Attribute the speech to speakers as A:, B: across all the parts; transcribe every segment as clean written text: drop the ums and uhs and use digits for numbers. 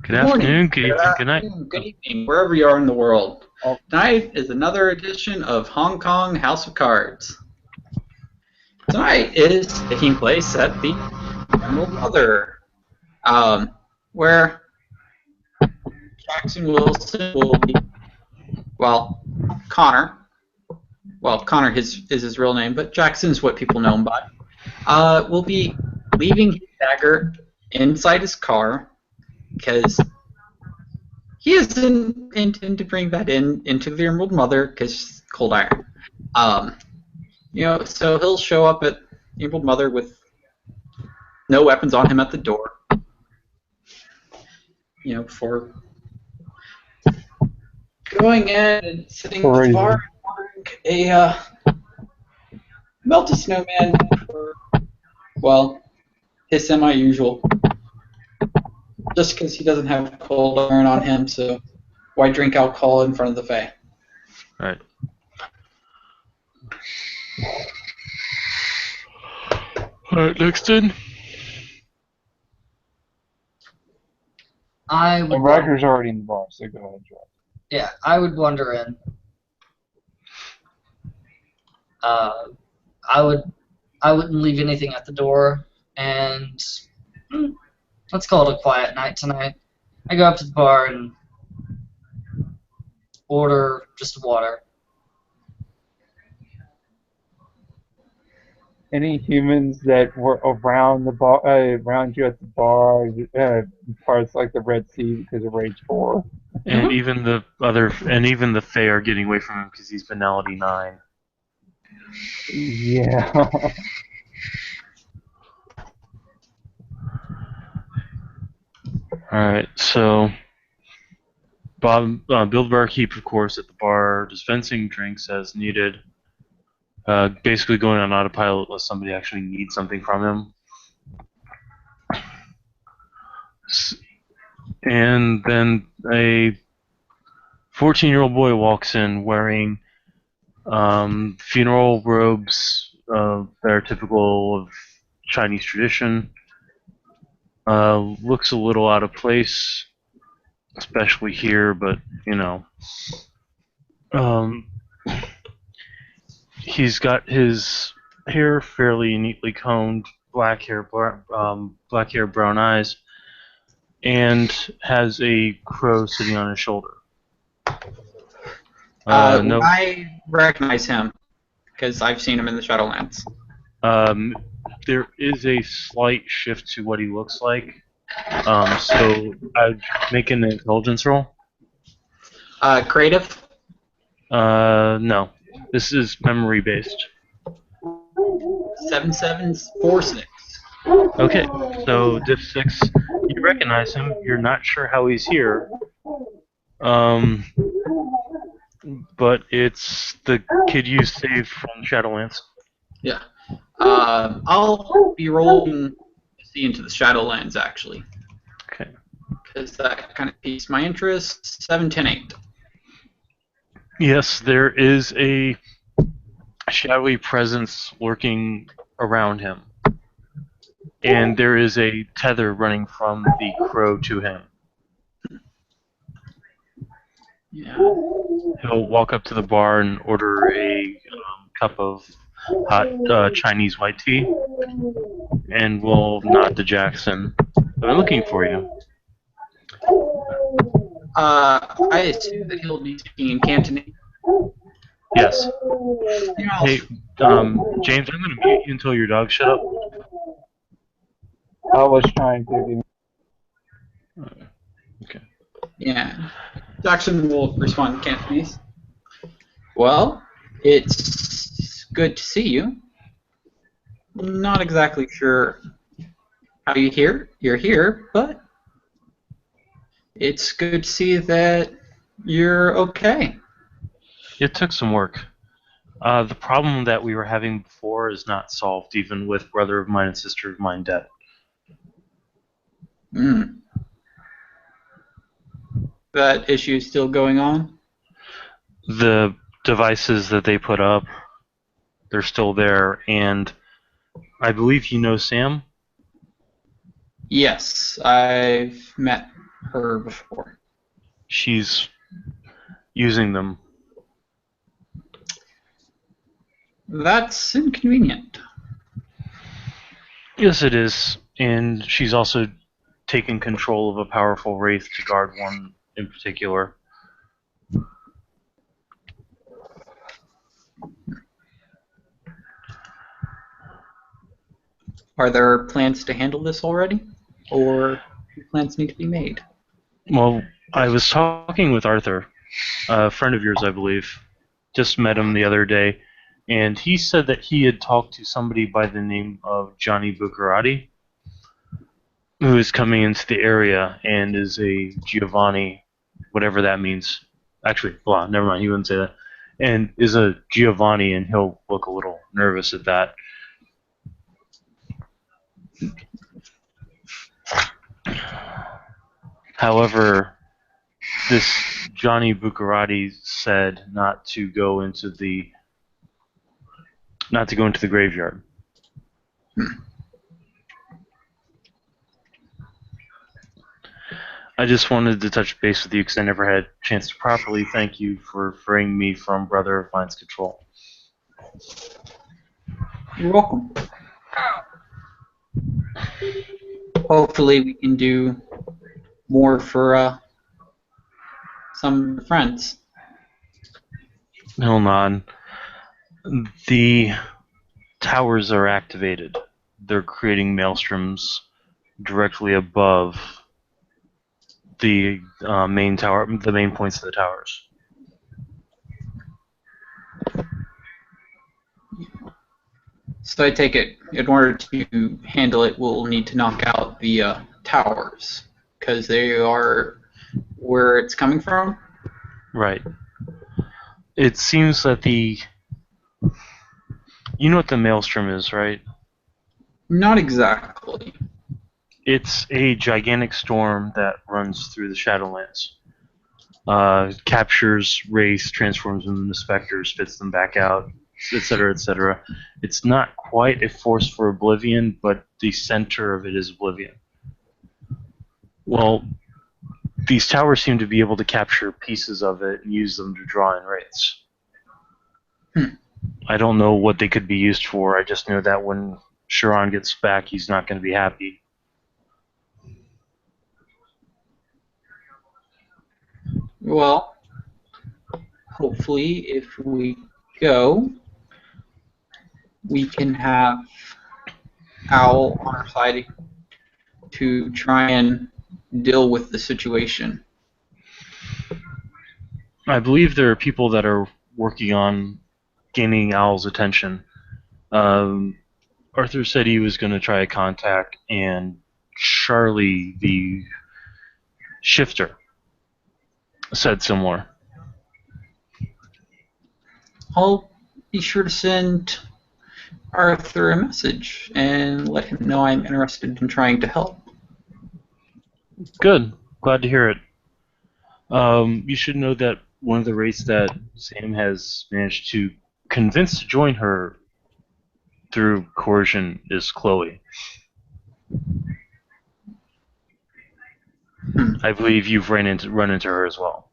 A: Good
B: Good morning,
A: afternoon, good
B: good
A: evening, good night.
B: afternoon, good evening, wherever you are in the world.
C: Oh,
B: Tonight is another edition of Hong Kong House of Cards. Tonight is taking place at the Emerald Mother, where Jackson Wilson will be, well, Connor. Well, Connor is his real name, but Jackson's what people know him by. Will be leaving his dagger inside his car because he doesn't intend to bring that into the Emerald Mother because cold iron. Um, so he'll show up at Emerald Mother with no weapons on him at the door. Before going in and sitting at the bar and ordering a melted snowman for, well, his semi-usual. Just because he doesn't have cold iron on him, so why drink alcohol in front of the Fae?
A: Right. Alright, next in.
D: I would.
C: and Riker's already in the bar, so go ahead, Joe.
D: Yeah, I would wander in. I wouldn't leave anything at the door, and let's call it a quiet night tonight. I go up to the bar and order just water.
C: Any humans that were around the bar, around you at the bar, parts like the Red Sea because of Rage 4.
A: And even the Fae are getting away from him because he's Finality 9.
C: Yeah.
A: Alright, so Bill the barkeep, of course, at the bar, dispensing drinks as needed. Basically going on autopilot unless somebody actually needs something from him. And then a 14-year-old boy walks in wearing funeral robes that are typical of Chinese tradition. Looks a little out of place, especially here, but he's got his hair fairly neatly combed, black hair, brown eyes, and has a crow sitting on his shoulder. No.
B: I recognize him because I've seen him in the Shadowlands.
A: There is a slight shift to what he looks like. So I'd make an intelligence roll.
B: Creative?
A: No. This is memory based.
B: 7746.
A: Okay, so Diff 6, you recognize him. You're not sure how he's here. But it's the kid you saved from Shadowlands.
B: Yeah. I'll be rolling to see into the Shadowlands, actually.
A: Okay.
B: Because that kind of piques my interest. 7, 10, 8.
A: Yes, there is a shadowy presence lurking around him. And there is a tether running from the crow to him.
B: Yeah.
A: He'll walk up to the bar and order a cup of hot Chinese white tea, and will nod to Jackson. I've been looking for you.
B: I assume that he'll be speaking in Cantonese.
A: Yes.
B: Yeah,
A: Hey, James, I'm going to mute you until your dog shut up.
C: I was trying to.
A: Okay.
B: Yeah. Jackson will respond in Cantonese. Well, it's good to see you. Not exactly sure how you're here, but it's good to see that you're okay.
A: It took some work. The problem that we were having before is not solved, even with brother of mine and sister of mine dead.
B: That issue is still going on?
A: The devices that they put up, they're still there, and I believe you know Sam?
B: Yes, I've met her before.
A: She's using them.
B: That's inconvenient.
A: Yes, it is. And she's also taken control of a powerful wraith to guard one in particular.
B: Are there plans to handle this already? Or do plans need to be made?
A: Well, I was talking with Arthur, a friend of yours, I believe. Just met him the other day, and he said that he had talked to somebody by the name of Johnny Buccarati, who is coming into the area and is a Giovanni, whatever that means. Actually, blah, never mind, he wouldn't say that. And is a Giovanni, and he'll look a little nervous at that. However, this Johnny Buccarati said not to go into the graveyard. I just wanted to touch base with you because I never had a chance to properly thank you for freeing me from Brother of Mine's control.
B: You're welcome. Hopefully we can do more for some friends.
A: Hold on. The towers are activated. They're creating maelstroms directly above the main tower, the main points of the towers.
B: So I take it, in order to handle it, we'll need to knock out the towers, because they are where it's coming from?
A: Right. It seems that you know what the maelstrom is, right?
B: Not exactly.
A: It's a gigantic storm that runs through the Shadowlands. Captures wraiths, transforms them into specters, spits them back out, etc., etc. It's not quite a force for Oblivion, but the center of it is Oblivion. Well, these towers seem to be able to capture pieces of it and use them to draw in wraiths. I don't know what they could be used for. I just know that when Sharon gets back, he's not going to be happy.
B: Well, hopefully if we go, we can have Owl on our side to try and deal with the situation.
A: I believe there are people that are working on gaining Owl's attention. Arthur said he was going to try a contact, and Charlie, the shifter, said similar.
B: I'll be sure to send Arthur a message and let him know I'm interested in trying to help.
A: Good. Glad to hear it. You should know that one of the wraiths that Sam has managed to convince to join her through coercion is Chloe. I believe you've run into her as well.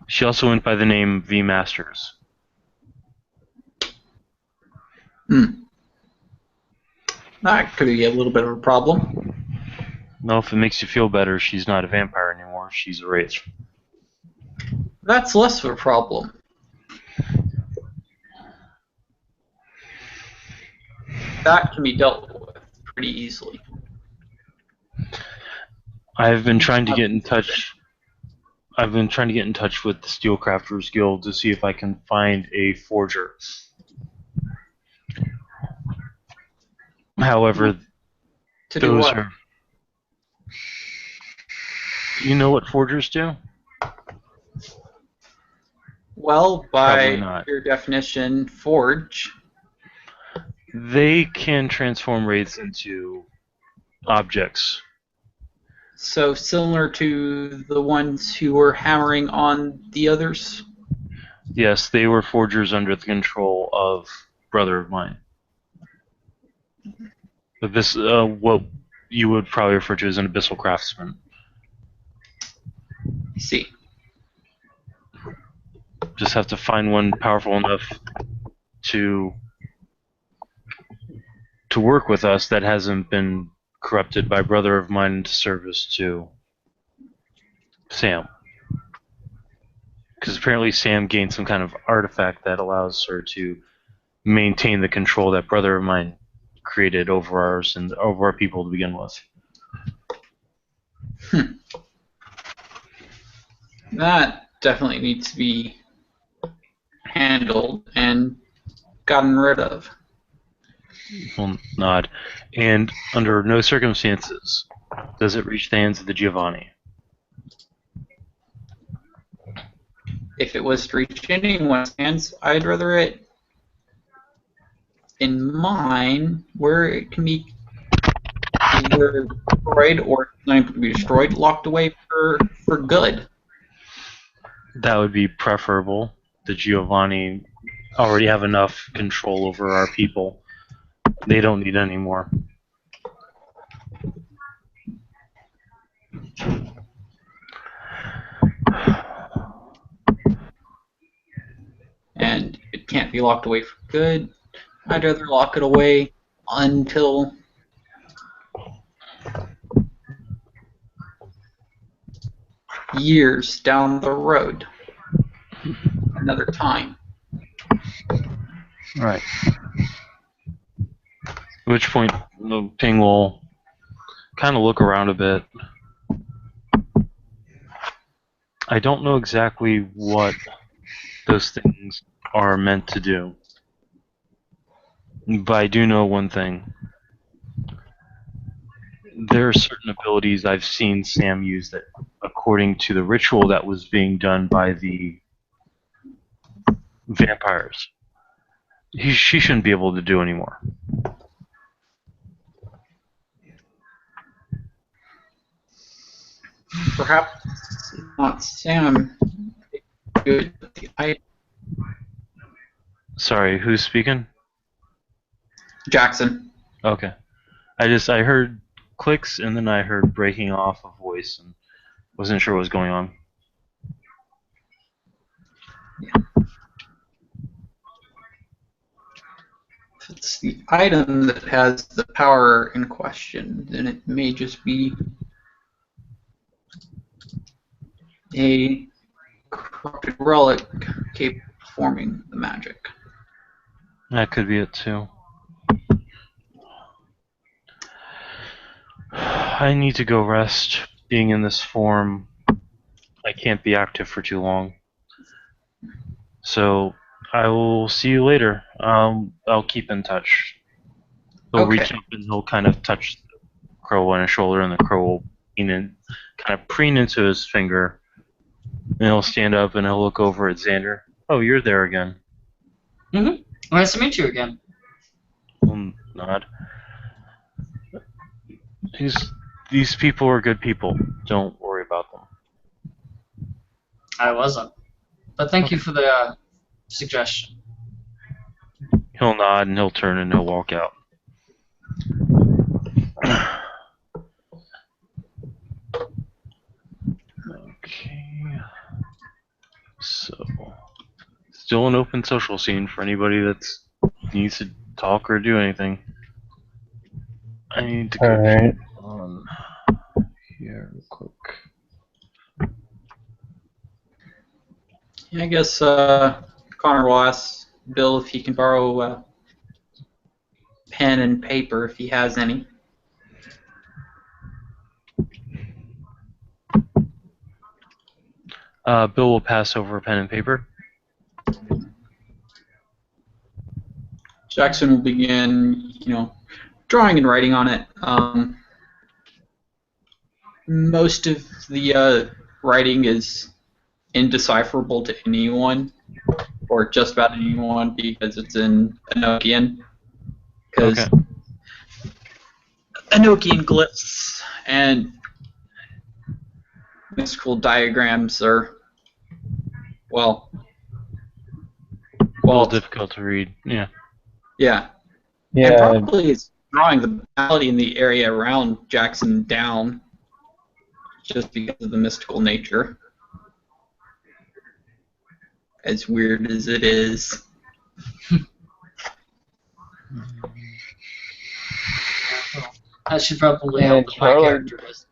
A: She also went by the name V Masters.
B: That could be a little bit of a problem.
A: No, if it makes you feel better, she's not a vampire anymore. She's a wraith.
B: That's less of a problem. That can be dealt with pretty easily.
A: I've been trying to get in touch with the Steelcrafters Guild to see if I can find a forger. However,
B: To do what?
A: Do you know what forgers do?
B: Well,
A: Probably
B: by
A: not.
B: your definition, forge.
A: They can transform wraiths into objects.
B: So similar to the ones who were hammering on the others?
A: Yes, they were forgers under the control of Brother of Mine. This, what you would probably refer to as an abyssal craftsman.
B: I see.
A: Just have to find one powerful enough to work with us that hasn't been corrupted by brother of mine into service to Sam. Because apparently Sam gained some kind of artifact that allows her to maintain the control that brother of mine created over ours and over our people to begin with.
B: That definitely needs to be handled and gotten rid of.
A: Well, nod. And under no circumstances does it reach the hands of the Giovanni.
B: If it was to reach anyone's hands, I'd rather it in mine, where it can be either destroyed or not able to be destroyed, locked away for good.
A: That would be preferable. The Giovanni already have enough control over our people. They don't need any more.
B: And it can't be locked away for good. I'd rather lock it away until years down the road. Another time.
A: Right. At which point, the Ping will kind of look around a bit. I don't know exactly what those things are meant to do. But I do know one thing. There are certain abilities I've seen Sam use that, according to the ritual that was being done by the vampires, she shouldn't be able to do anymore.
B: Perhaps not Sam. Good.
A: Sorry, who's speaking?
B: Jackson.
A: Okay. I heard clicks and then I heard breaking off a voice and wasn't sure what was going on.
B: If it's the item that has the power in question, then it may just be a corrupted relic capable of performing the magic.
A: That could be it too. I need to go rest. Being in this form, I can't be active for too long. So I will see you later. I'll keep in touch. He'll reach up and he'll kind of touch the crow on his shoulder, and the crow will kind of preen into his finger. And he'll stand up and he'll look over at Xander. Oh, you're there again.
D: Mm-hmm. Nice to meet you again.
A: Nod. These people are good people. Don't worry about them.
D: I wasn't. But thank you for the suggestion.
A: He'll nod and he'll turn and he'll walk out. Okay. So, still an open social scene for anybody that needs to talk or do anything. I need to go
C: Alright.
A: on here real quick.
B: Yeah, I guess Connor will ask Bill if he can borrow pen and paper if he has any.
A: Bill will pass over a pen and paper.
B: Jackson will begin, drawing and writing on it. Most of the writing is indecipherable to anyone, or just about anyone, because it's in Enochian. Because Enochian glyphs and mystical diagrams are, well,
A: A little difficult to read. Yeah.
B: yeah. And
C: Yeah,
B: probably it's drawing the mentality in the area around Jackson down, just because of the mystical nature. As weird as it is.
D: That should probably
C: And
D: help with my
C: Charlie-
D: character list.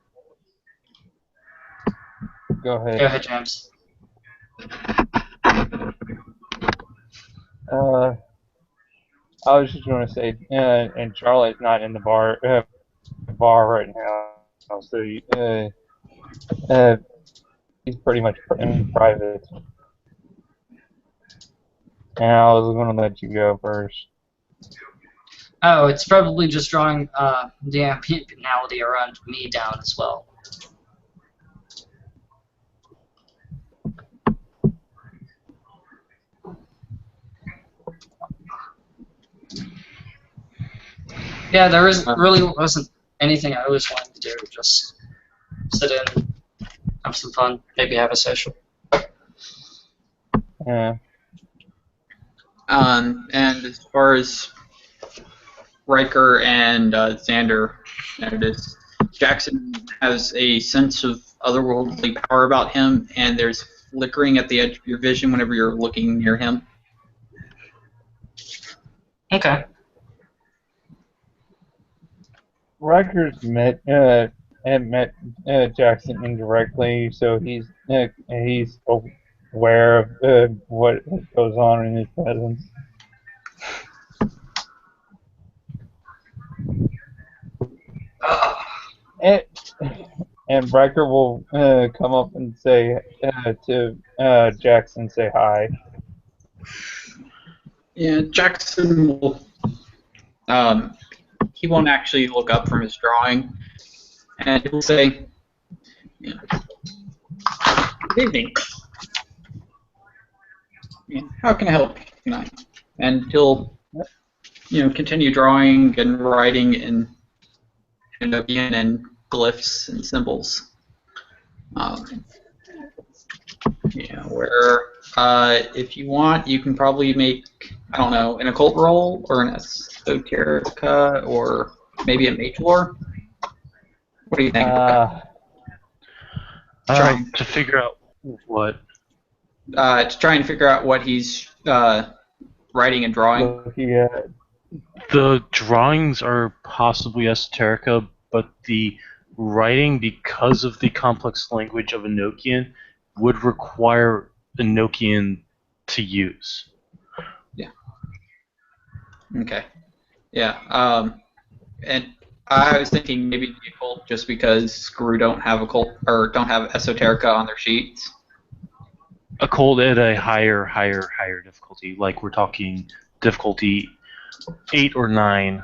C: Go ahead.
D: Go ahead, James.
C: I was just going to say, and Charlie's not in the bar right now, so he's pretty much in private. And I was going to let you go first.
D: Oh, it's probably just drawing the ambientality around me down as well. Yeah, there really wasn't anything I always wanted to do. Just sit in, have some fun, maybe have a social.
C: Yeah.
B: And as far as Riker and Xander noticed, Jackson has a sense of otherworldly power about him, and there's flickering at the edge of your vision whenever you're looking near him.
D: Okay.
C: Riker's met Jackson indirectly, so he's aware of what goes on in his presence. And Riker will come up and say to Jackson, say hi.
B: Yeah, Jackson will. He won't actually look up from his drawing, and he'll say, yeah, "Good evening. Yeah, how can I help you tonight?" And he'll, continue drawing and writing in Enochian and glyphs and symbols. Where if you want, you can probably make, I don't know, an occult roll or an esoterica or maybe a mage lore. What do you think?
A: To figure out what.
B: To try and figure out what he's writing and drawing.
C: Looking at
A: The drawings are possibly esoterica, but the writing, because of the complex language of Enochian, would require Enochian to use.
B: Okay. Yeah. And I was thinking maybe the occult, just because Screw don't have occult or don't have esoterica on their sheets.
A: Occult at a higher difficulty. Like we're talking difficulty 8 or 9.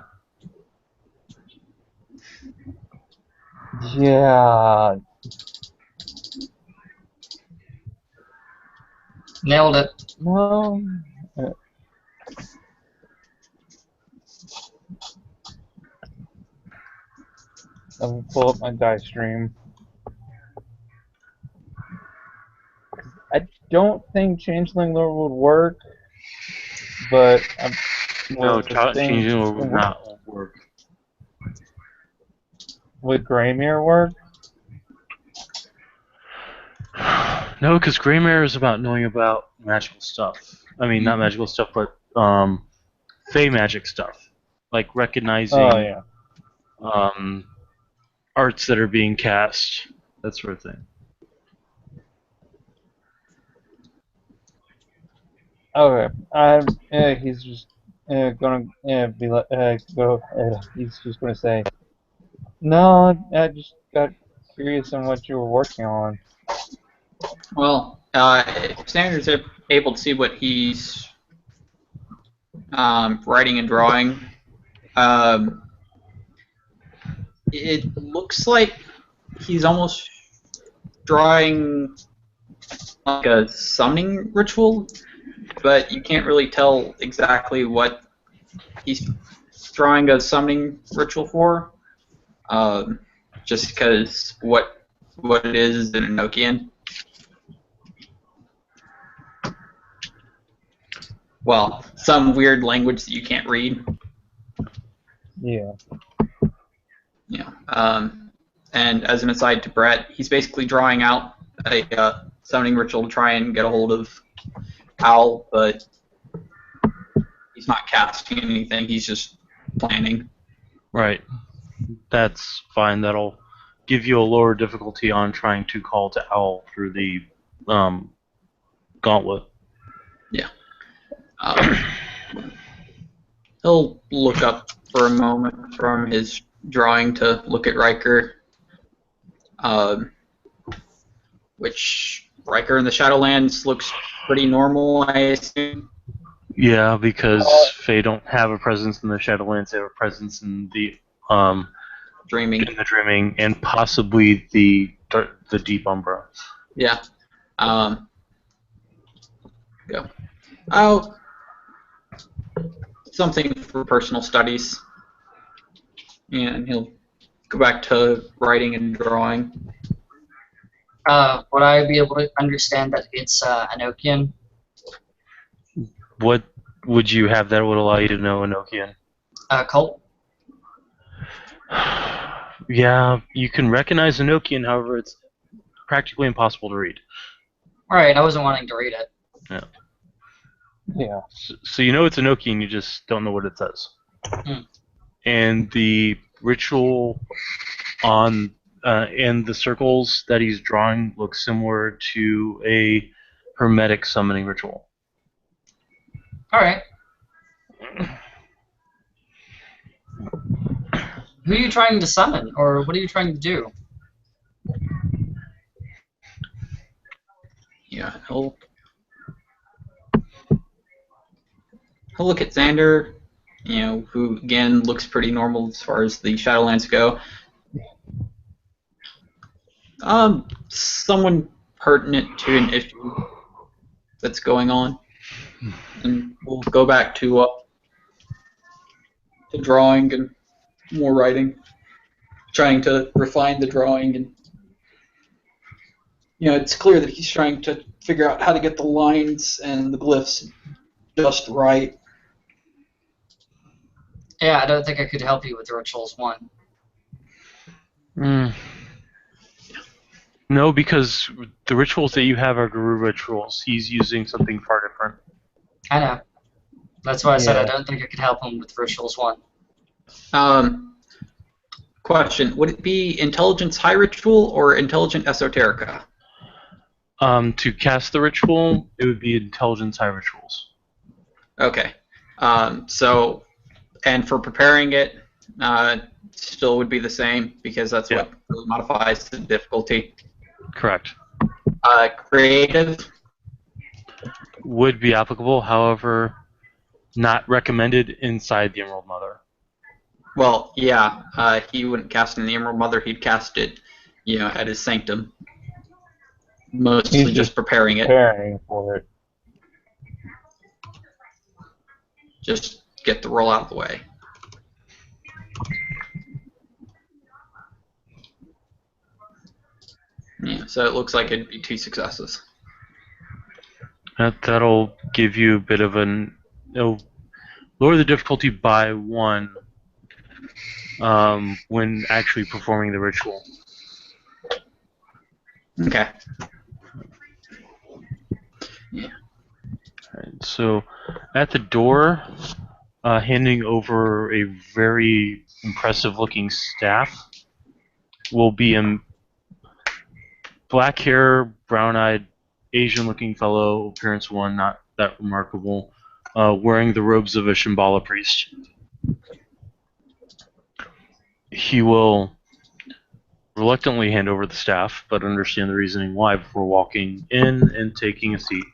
C: yeah.
D: Nailed it.
C: No. I'll pull up my dice stream. I don't think Changeling Lore would work, but
A: No, changing would not work.
C: Would Greymere work?
A: No, because Greymare is about knowing about magical stuff. I mean, not magical stuff, but fey magic stuff, like recognizing arts that are being cast, that sort of thing.
C: Okay. He's just gonna be like, he's just gonna say, no, I just got curious on what you were working on.
B: Well, if Sanders is able to see what he's writing and drawing, it looks like he's almost drawing like a summoning ritual, but you can't really tell exactly what he's drawing a summoning ritual for, just because what it is in Enochian. Well, some weird language that you can't read.
C: Yeah.
B: Yeah. And as an aside to Brett, he's basically drawing out a summoning ritual to try and get a hold of Owl, but he's not casting anything. He's just planning.
A: Right. That's fine. That'll give you a lower difficulty on trying to call to Owl through the gauntlet.
B: Um, he'll look up for a moment from his drawing to look at Riker, which Riker in the Shadowlands looks pretty normal, I assume.
A: Yeah, because they don't have a presence in the Shadowlands. They have a presence in the
B: Dreaming.
A: Dreaming, and possibly the Deep Umbra.
B: Yeah. Go. Oh, something for personal studies. And he'll go back to writing and drawing.
D: Would I be able to understand that it's Enochian?
A: What would you have that would allow you to know Enochian?
D: Cult?
A: Yeah, you can recognize Enochian, however, it's practically impossible to read.
D: Alright, I wasn't wanting to read it.
C: Yeah.
A: So you know it's Enochian, you just don't know what it says. And the ritual on and the circles that he's drawing look similar to a hermetic summoning ritual.
D: Alright. Who are you trying to summon, or what are you trying to do?
B: Yeah, he'll look at Xander, who again looks pretty normal as far as the Shadowlands go. Someone pertinent to an issue that's going on, and we'll go back to the drawing and more writing, trying to refine the drawing, and it's clear that he's trying to figure out how to get the lines and the glyphs just right.
D: Yeah, I don't think I could help you with Rituals 1.
A: No, because the rituals that you have are Guru rituals. He's using something far different.
D: I know. That's why I said I
C: Yeah.
D: don't think I could help him with Rituals 1.
B: Question: would it be Intelligence High Ritual or Intelligent Esoterica?
A: To cast the ritual, it would be Intelligence High Rituals.
B: Okay. So, and for preparing it, still would be the same because that's what really modifies the difficulty.
A: Correct.
B: Creative.
A: Would be applicable, however, not recommended inside the Emerald Mother.
B: Well, yeah, he wouldn't cast it in the Emerald Mother. He'd cast it, at his sanctum. Mostly
C: He's
B: just preparing it.
C: Preparing for it.
B: Just get the roll out of the way. Yeah, so it looks like it'd be 2 successes.
A: That'll give you a bit of it'll lower the difficulty by 1 when actually performing the ritual.
B: Okay.
A: Alright, so at the door, handing over a very impressive-looking staff will be a black hair, brown-eyed, Asian-looking fellow, appearance 1, not that remarkable, wearing the robes of a Shambhala priest. He will reluctantly hand over the staff, but understand the reasoning why before walking in and taking a seat.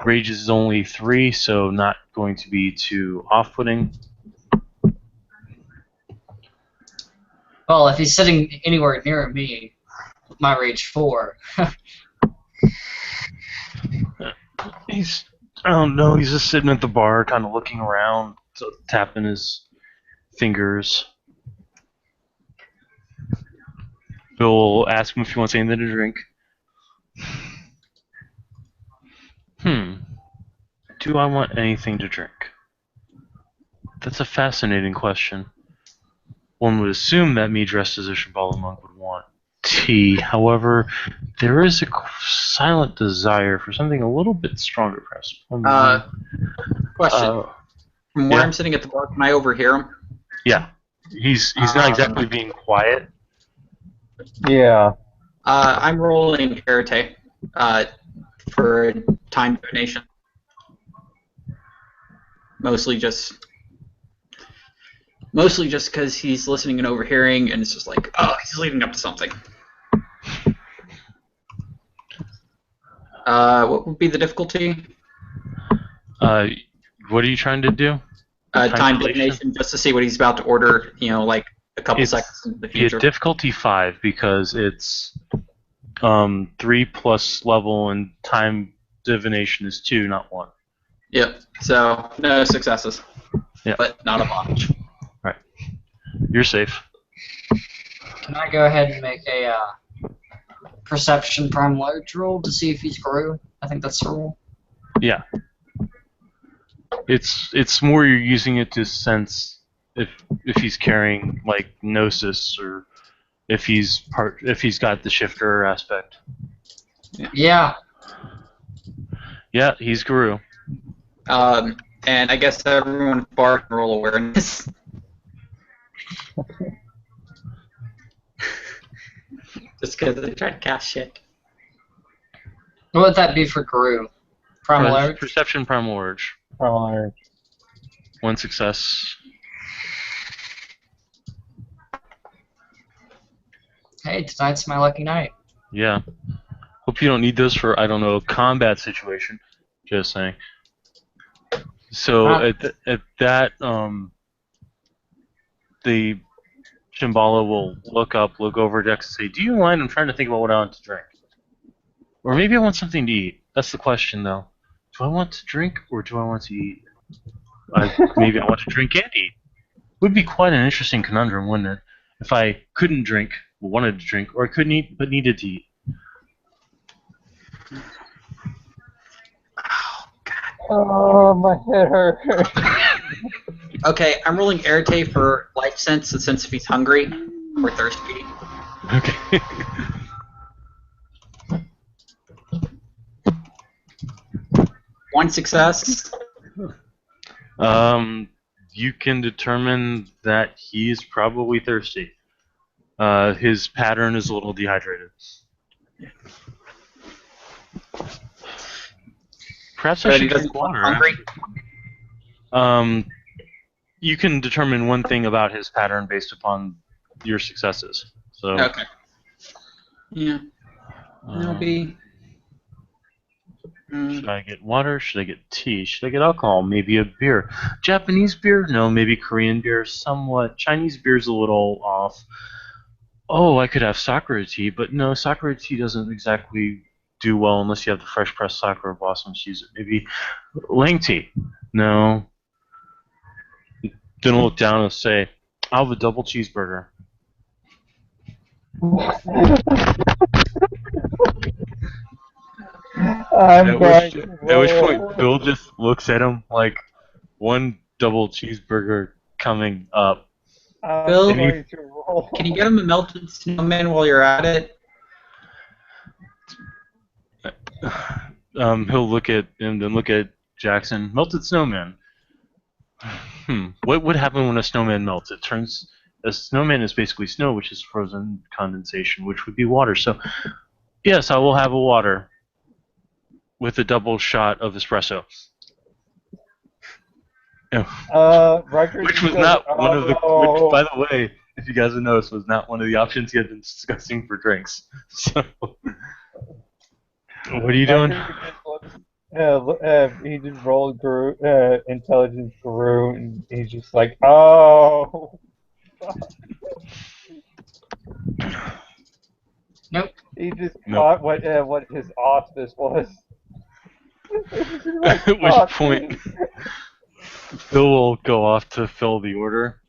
A: Rage is only 3, so not going to be too off-putting.
D: Well, if he's sitting anywhere near me, with my Rage 4.
A: I don't know, he's just sitting at the bar, kind of looking around, tapping his fingers. Bill will ask him if he wants anything to drink. Do I want anything to drink? That's a fascinating question. One would assume that me dressed as a Shambhala monk would want tea. However, there is a silent desire for something a little bit stronger, perhaps.
B: Question. From where
A: yeah.
B: I'm sitting at the bar, can I overhear him?
A: Yeah. He's not exactly being quiet.
C: Yeah.
B: I'm rolling Karate for time donation. Mostly just because he's listening and overhearing, and it's just like, oh, he's leading up to something. What would be the difficulty?
A: What are you trying to do?
B: Time divination, just to see what he's about to order, like a couple seconds into the future.
A: It's difficulty 5 because it's 3 plus level, and time divination is 2, not 1.
B: Yep, so no successes.
A: Yeah.
B: But not a bunch.
A: Right. You're safe.
D: Can I go ahead and make a perception prime large roll to see if he's grew? I think that's the rule.
A: Yeah. It's more you're using it to sense if he's carrying like gnosis, or if he's got the shifter aspect.
D: Yeah.
A: Yeah, he's Guru.
B: And I guess everyone at the bar can roll awareness. Just because they try to cast shit.
D: What would that be for Guru? Primal Urge?
A: Perception primal urge.
C: Primal Urge.
A: 1 success.
D: Hey, tonight's my lucky night.
A: Yeah. Hope you don't need those for, I don't know, a combat situation. Just saying. So at that, the Shambhala will look over Dex and say, "Do you mind? I'm trying to think about what I want to drink. Or maybe I want something to eat." That's the question, though. Do I want to drink or do I want to eat? Maybe I want to drink and eat. Would be quite an interesting conundrum, wouldn't it? If I couldn't drink, but wanted to drink, or I couldn't eat but needed to eat.
C: Oh, my head hurts.
B: Okay, I'm rolling Arete for life sense, and sense if he's hungry or thirsty.
A: Okay.
B: One success.
A: You can determine that he's probably thirsty. His pattern is a little dehydrated. Perhaps I should drink water.
B: Hungry?
A: You can determine one thing about his pattern based upon your successes. So.
B: Okay. Yeah. That'll be.
A: Should I get water? Should I get tea? Should I get alcohol? Maybe a beer. Japanese beer? No, maybe Korean beer. Somewhat. Chinese beer's a little off. Oh, I could have sakura tea, but no, sakura tea doesn't exactly do well unless you have the fresh pressed sakura blossoms. Use it. Maybe Lang tea. No. Then look down and say, "I'll have a double cheeseburger."
C: I'm going to
A: At which
C: roll.
A: point, Bill just looks at him like one double cheeseburger coming up.
C: I'm
B: Bill,
C: going to roll.
B: Can you get him a melted snowman while you're at it?
A: He'll look at him, then look at Jackson. Melted snowman. What would happen when a snowman melts? It turns. A snowman is basically snow, which is frozen condensation, which would be water. So, yes, I will have a water with a double shot of espresso.
C: Rutgers
A: Which was
C: goes,
A: not one of the.
C: "Oh."
A: Which, by the way, if you guys have noticed, was not one of the options he had been discussing for drinks. So, what are you doing?
C: He just rolled Guru, intelligence Guru, and he's just like, oh.
D: Nope.
C: He just
A: Nope.
C: caught what his auspice was.
A: At which point, Phil will go off to fill the order,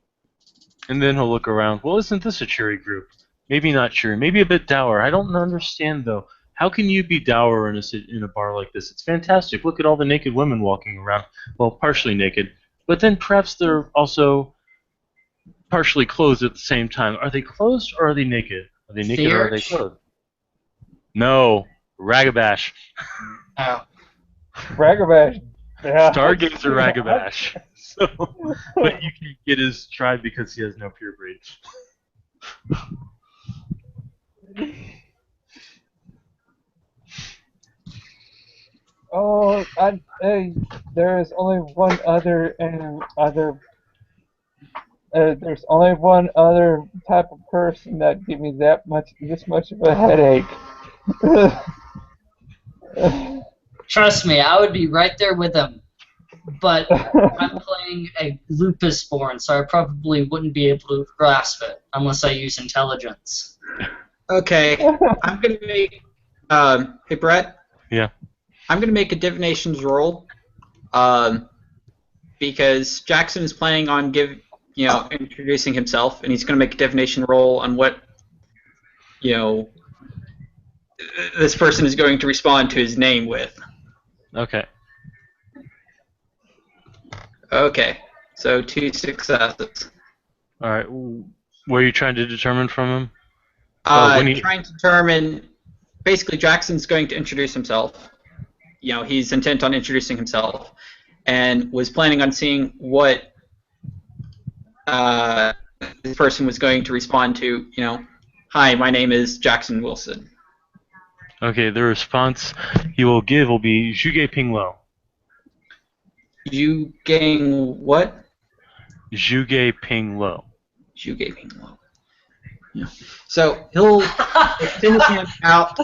A: and then he'll look around. Well, isn't this a cheery group? Maybe not cheery. Maybe a bit dour. I don't understand though. How can you be dour in in a bar like this? It's fantastic. Look at all the naked women walking around. Well, partially naked, but then perhaps they're also partially clothed at the same time. Are they clothed or are they naked? Are they naked or are they
D: Theurge?
A: clothed? No, Ragabash.
D: Oh.
C: Ragabash. Yeah.
A: Stargazer Ragabash. So, but you can't get his tribe because he has no pure breed.
C: Oh, there is only one other there's only one other type of person that give me this much of a headache.
D: Trust me, I would be right there with him. But I'm playing a lupus born, so I probably wouldn't be able to grasp it unless I use intelligence.
B: Okay, I'm gonna make. Hey Brett.
A: Yeah.
B: I'm gonna make a divinations roll. Because Jackson is planning on introducing himself, and he's gonna make a divination roll on what this person is going to respond to his name with.
A: Okay.
B: Okay, so 2 successes.
A: All right. What are you trying to determine from him?
B: Trying to determine. Basically, Jackson's going to introduce himself. He's intent on introducing himself, and was planning on seeing what this person was going to respond to. Hi, my name is Jackson Wilson.
A: Okay. The response he will give will be Zhuge Pinglo.
B: You gang what?
A: Zhuge Pinglo.
B: You gave me low. Yeah. So he'll send him out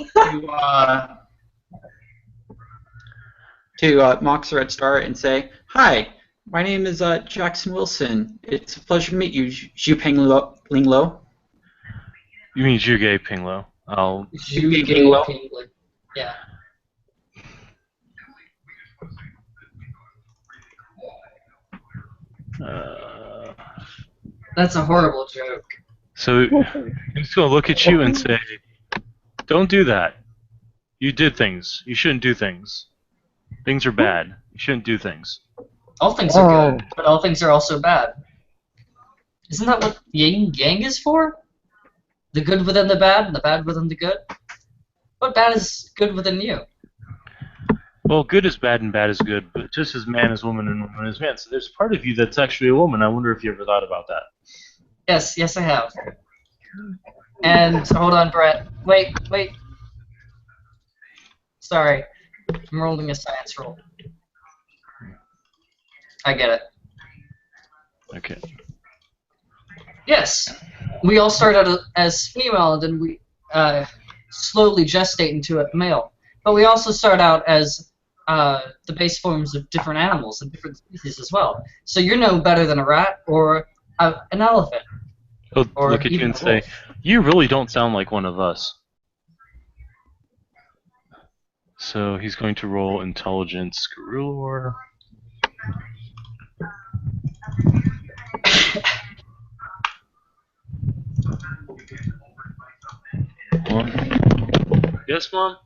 B: to Moxie Star and say, "Hi, my name is Jackson Wilson. It's a pleasure to meet you, Zhu Peng Ling Lo."
A: You mean Zhuge Pinglo?
B: Zhuge
D: Yeah. That's a horrible joke.
A: So he's going to look at you and say, "Don't do that. You did things. You shouldn't do things. Things are bad. You shouldn't do things."
D: All things are good, but all things are also bad. Isn't that what yin yang is for? The good within the bad, and the bad within the good? What bad is good within you?
A: Well, good is bad and bad is good, but just as man is woman and woman is man. So there's part of you that's actually a woman. I wonder if you ever thought about that.
D: Yes, I have. And hold on, Brett. Wait. Sorry, I'm rolling a science roll. I get it.
A: Okay.
D: Yes, we all start out as female, and then we slowly gestate into a male. But we also start out as the base forms of different animals and different species as well. So you're no better than a rat or an elephant.
A: He'll
D: Or
A: look at you
D: even
A: and
D: a
A: say,
D: wolf.
A: "You really don't sound like one of us." So he's going to roll intelligence Garulor. Yes, Mom?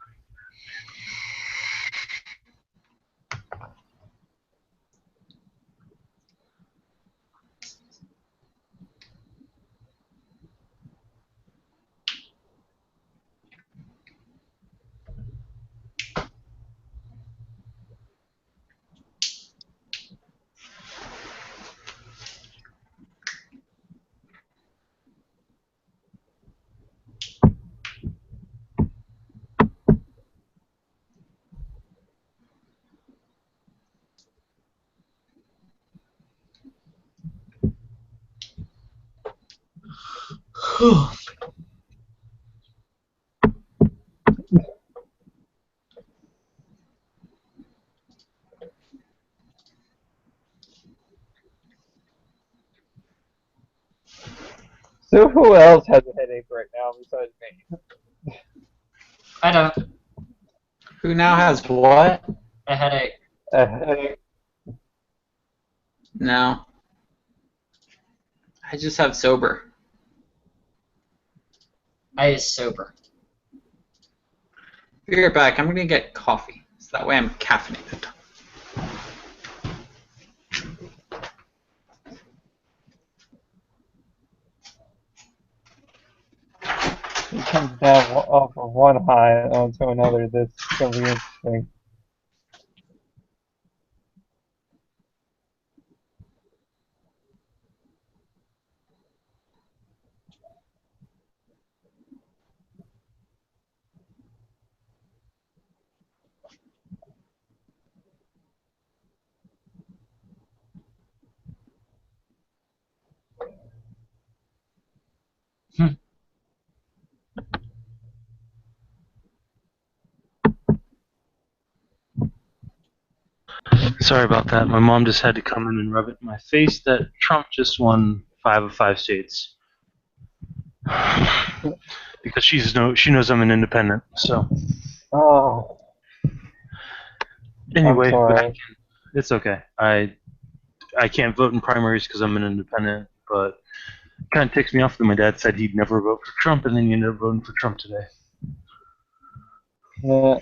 C: So who else has a headache right now besides me?
D: I don't.
B: Who now has what?
D: A headache.
C: A headache.
B: No. I just have sober.
D: I is sober.
B: Be right back. I'm gonna get coffee, so that way I'm caffeinated.
C: He comes down off of one high onto another. That's gonna be interesting.
A: Sorry about that. My mom just had to come in and rub it in my face that Trump just won 5 of 5 states. Because she knows I'm an independent. So
C: Oh,
A: anyway,
C: I'm sorry.
A: it's okay. I can't vote in primaries because I'm an independent, but it kind of ticks me off that my dad said he'd never vote for Trump, and then he ended up voting for Trump today.
C: Yeah.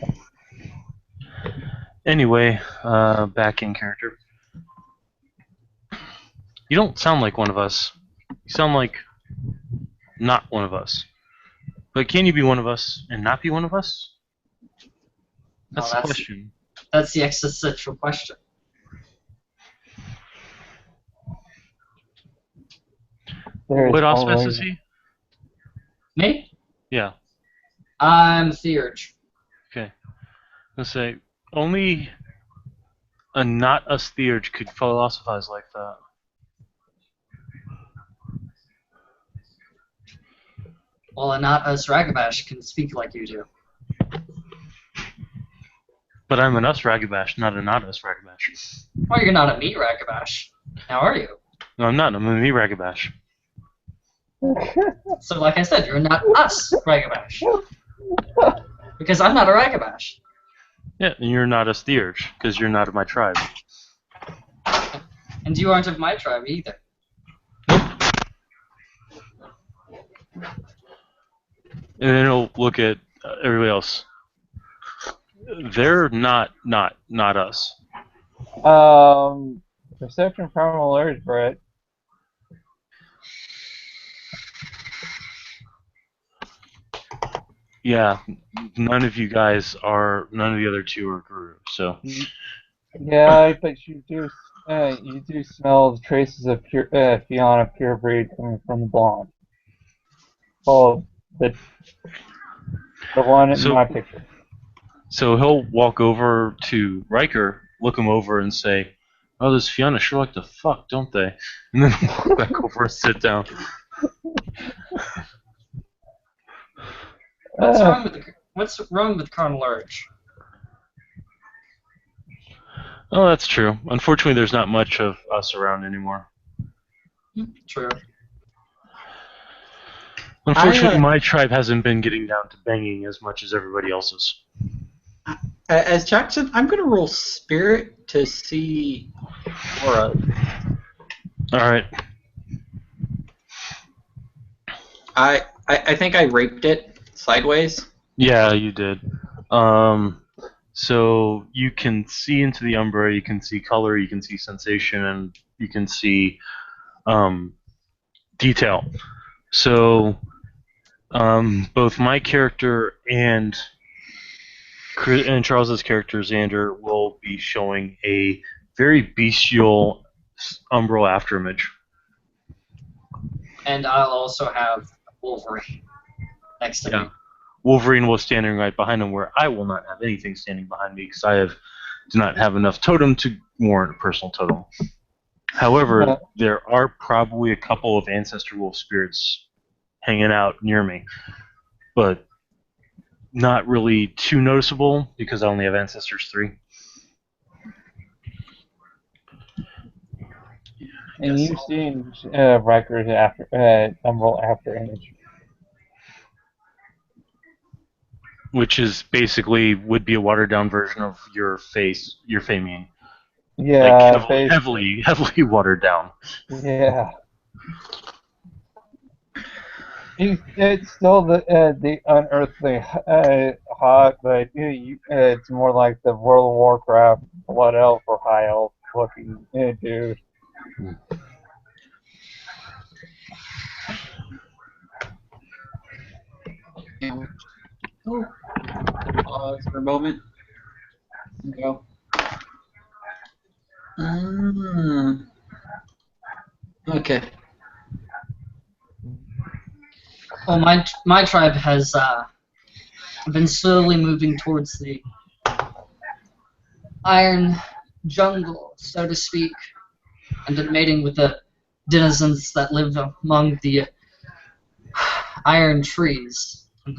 A: Anyway, back in character. You don't sound like one of us. You sound like not one of us. But can you be one of us and not be one of us? That's the question.
D: That's the existential question.
A: What auspice is he?
D: Me?
A: Yeah.
D: I'm Theurge.
A: Okay. Let's say only a not us Theurge could philosophize like that.
D: Well, and not us Ragabash can speak like you do.
A: But I'm an us Ragabash, not a not us Ragabash.
D: Well, you're not a me Ragabash. Now are you?
A: No, I'm not. I'm a me Ragabash.
D: So, like I said, you're not us Ragabash. Because I'm not a Ragabash.
A: Yeah, and you're not us Theurge, because you're not of my tribe.
D: And you aren't of my tribe either.
A: And then he'll look at everybody else. They're not us.
C: Perception primal urge, Brett.
A: Yeah, none of the other two are Guru, so.
C: Yeah, but you do smell the traces of Fiona pure breed coming from the blonde. Oh, the one in my picture.
A: So he'll walk over to Riker, look him over, and say, "Oh, this Fiona sure like to fuck, don't they?" And then walk back over and sit down.
D: What's wrong with Carnal Urge?
A: Oh, that's true. Unfortunately, there's not much of us around anymore.
D: True.
A: Unfortunately, my tribe hasn't been getting down to banging as much as everybody else's.
B: As Jackson, I'm going to roll Spirit to see Aura.
A: All right.
B: I think I raped it sideways.
A: Yeah, you did. So you can see into the Umbra, you can see color, you can see sensation, and you can see detail. So both my character and Charles's character, Xander, will be showing a very bestial umbral afterimage.
D: And I'll also have Wolverine next to me.
A: Wolverine will standing right behind him, where I will not have anything standing behind me because do not have enough totem to warrant a personal totem. However, there are probably a couple of ancestor wolf spirits hanging out near me, but not really too noticeable because I only have ancestors 3.
C: And you've seen Riker's umbral after image.
A: Which is basically would be a watered down version of your Famian.
C: Yeah,
A: like heavily watered down.
C: Yeah. It's still the unearthly hot, but it's more like the World of Warcraft Blood Elf or High Elf looking dude.
B: And pause for a moment. And go. Okay.
D: Well, my tribe has been slowly moving towards the iron jungle, so to speak, and been mating with the denizens that live among the iron trees. And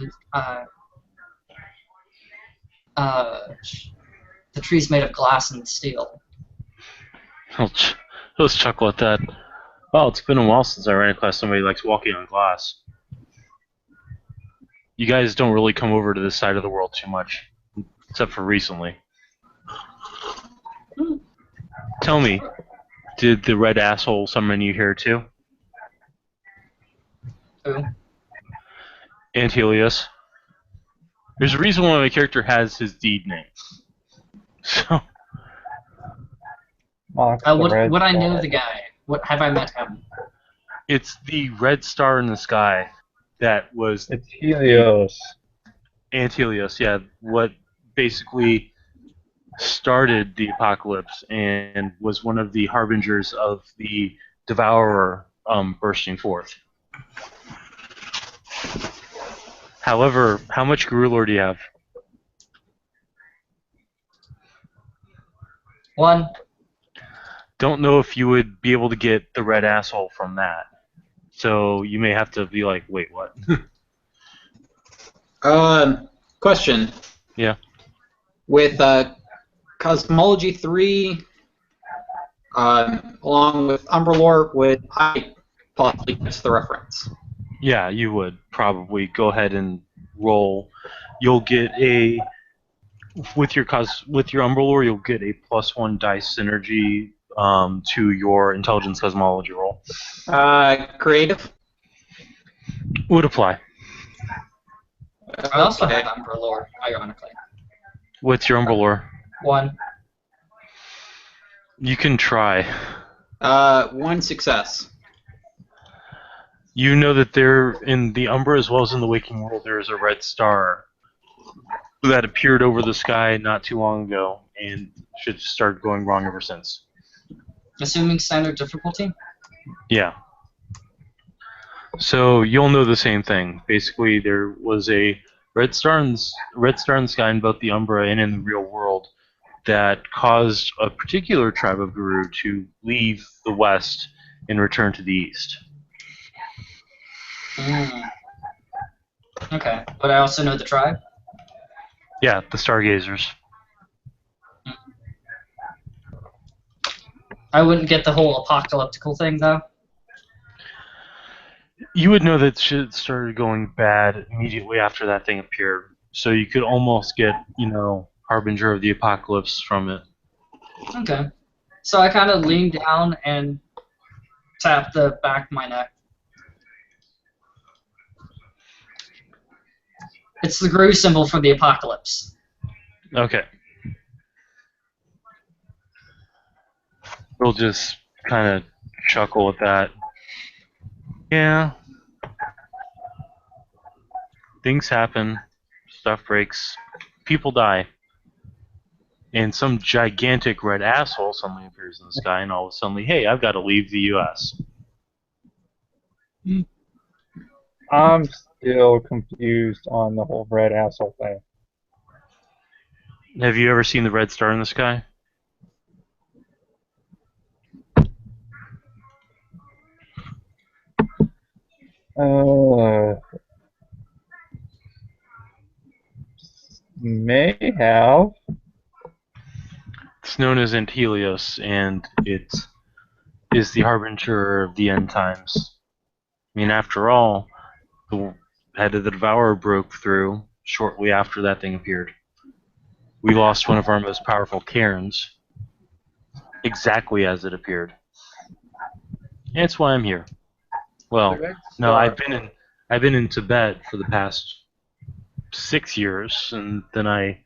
D: the trees made of glass and steel.
A: Let's chuckle at that. Well, it's been a while since I ran across somebody who likes walking on glass. You guys don't really come over to this side of the world too much, except for recently. Tell me, did the red asshole summon you here too?
D: Who?
A: Antelius. There's a reason why my character has his deed name. So,
C: Mox the Red
D: Would I know
C: Star.
D: the guy? What have I met him?
A: it's the red star in the sky that was
C: It's Helios.
A: Antelius, yeah, what basically started the apocalypse and was one of the harbingers of the Devourer bursting forth. However, how much Guru Lore do you have?
D: 1.
A: Don't know if you would be able to get the red asshole from that. So you may have to be like, wait, what?
B: Question.
A: Yeah.
B: With Cosmology 3, along with Umbra Lore, would I possibly miss the reference?
A: Yeah, you would probably go ahead and roll. You'll get a with your Umbra Lore, you'll get a +1 dice synergy to your intelligence cosmology roll.
B: Creative?
A: Would apply.
D: I also
B: Okay.
D: have Umbra Lore, ironically.
A: What's your Umbra Lore?
D: 1.
A: You can try.
B: 1 success.
A: You know that there, in the Umbra as well as in the Waking World, there is a red star that appeared over the sky not too long ago and should start going wrong ever since.
D: Assuming standard difficulty?
A: Yeah. So you'll know the same thing. Basically, there was a red star in the sky in both the Umbra and in the real world that caused a particular tribe of Guru to leave the west and return to the east.
D: Okay, but I also know the tribe?
A: Yeah, the Stargazers.
D: I wouldn't get the whole apocalyptical thing, though.
A: You would know that shit started going bad immediately after that thing appeared. So you could almost get, Harbinger of the Apocalypse from it.
D: Okay. So I kind of lean down and tap the back of my neck. It's the Gru symbol for the apocalypse.
A: Okay. We'll just kind of chuckle at that. Yeah. Things happen. Stuff breaks. People die. And some gigantic red asshole suddenly appears in the sky, and all of a sudden, hey, I've got to leave the U.S.
C: I'm still confused on the whole red asshole thing.
A: Have you ever seen the red star in the sky?
C: May have.
A: It's known as Antelios, and it is the harbinger of the end times. I mean, after all, the head of the Devourer broke through shortly after that thing appeared. We lost one of our most powerful cairns exactly as it appeared. And it's why I'm here. Well, no, I've been I've been in Tibet for the past 6 years, and then I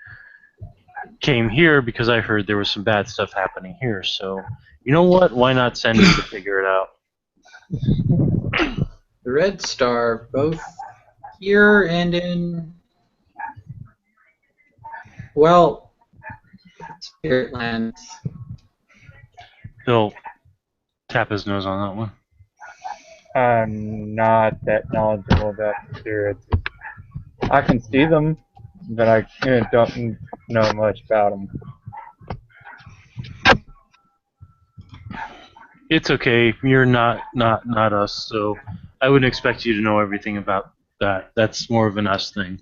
A: came here because I heard there was some bad stuff happening here. So, you know what? Why not send him to figure it out?
B: The Red Star, both here and in, well, Spirit Lands.
A: He'll tap his nose on that one.
C: I'm not that knowledgeable about spirits. I can see them, but I don't know much about them.
A: It's okay. You're not us, so I wouldn't expect you to know everything about that. That's more of an us thing.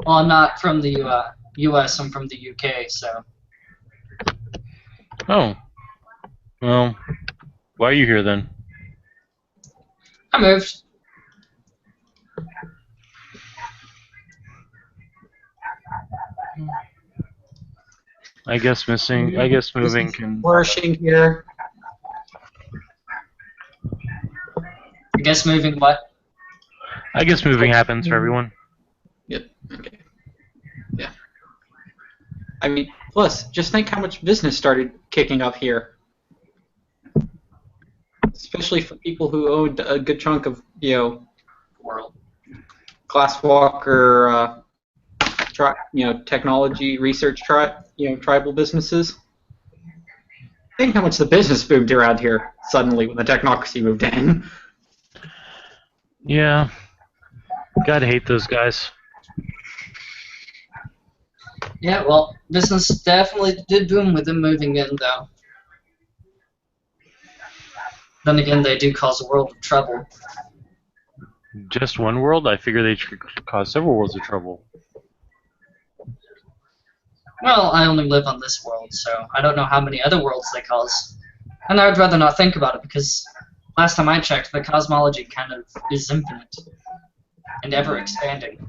D: Well, I'm not from the U.S. I'm from the U.K. So
A: Oh. Well, why are you here then?
D: I moved.
A: I guess moving can.
B: Flourishing here.
D: I guess moving what?
A: I guess moving happens for everyone.
B: Yep. Okay. Yeah. I mean, plus, just think how much business started kicking up here. Especially for people who owned a good chunk of,
D: World.
B: Glasswalker, technology research, tribal businesses. Think how much the business boomed around here suddenly when the technocracy moved in.
A: Yeah. Gotta hate those guys.
D: Yeah, well, business definitely did boom with them moving in, though. Then again, they do cause a world of trouble.
A: Just one world? I figure they cause several worlds of trouble.
D: Well, I only live on this world, so I don't know how many other worlds they cause. And I would rather not think about it, because last time I checked, the cosmology kind of is infinite. And ever-expanding.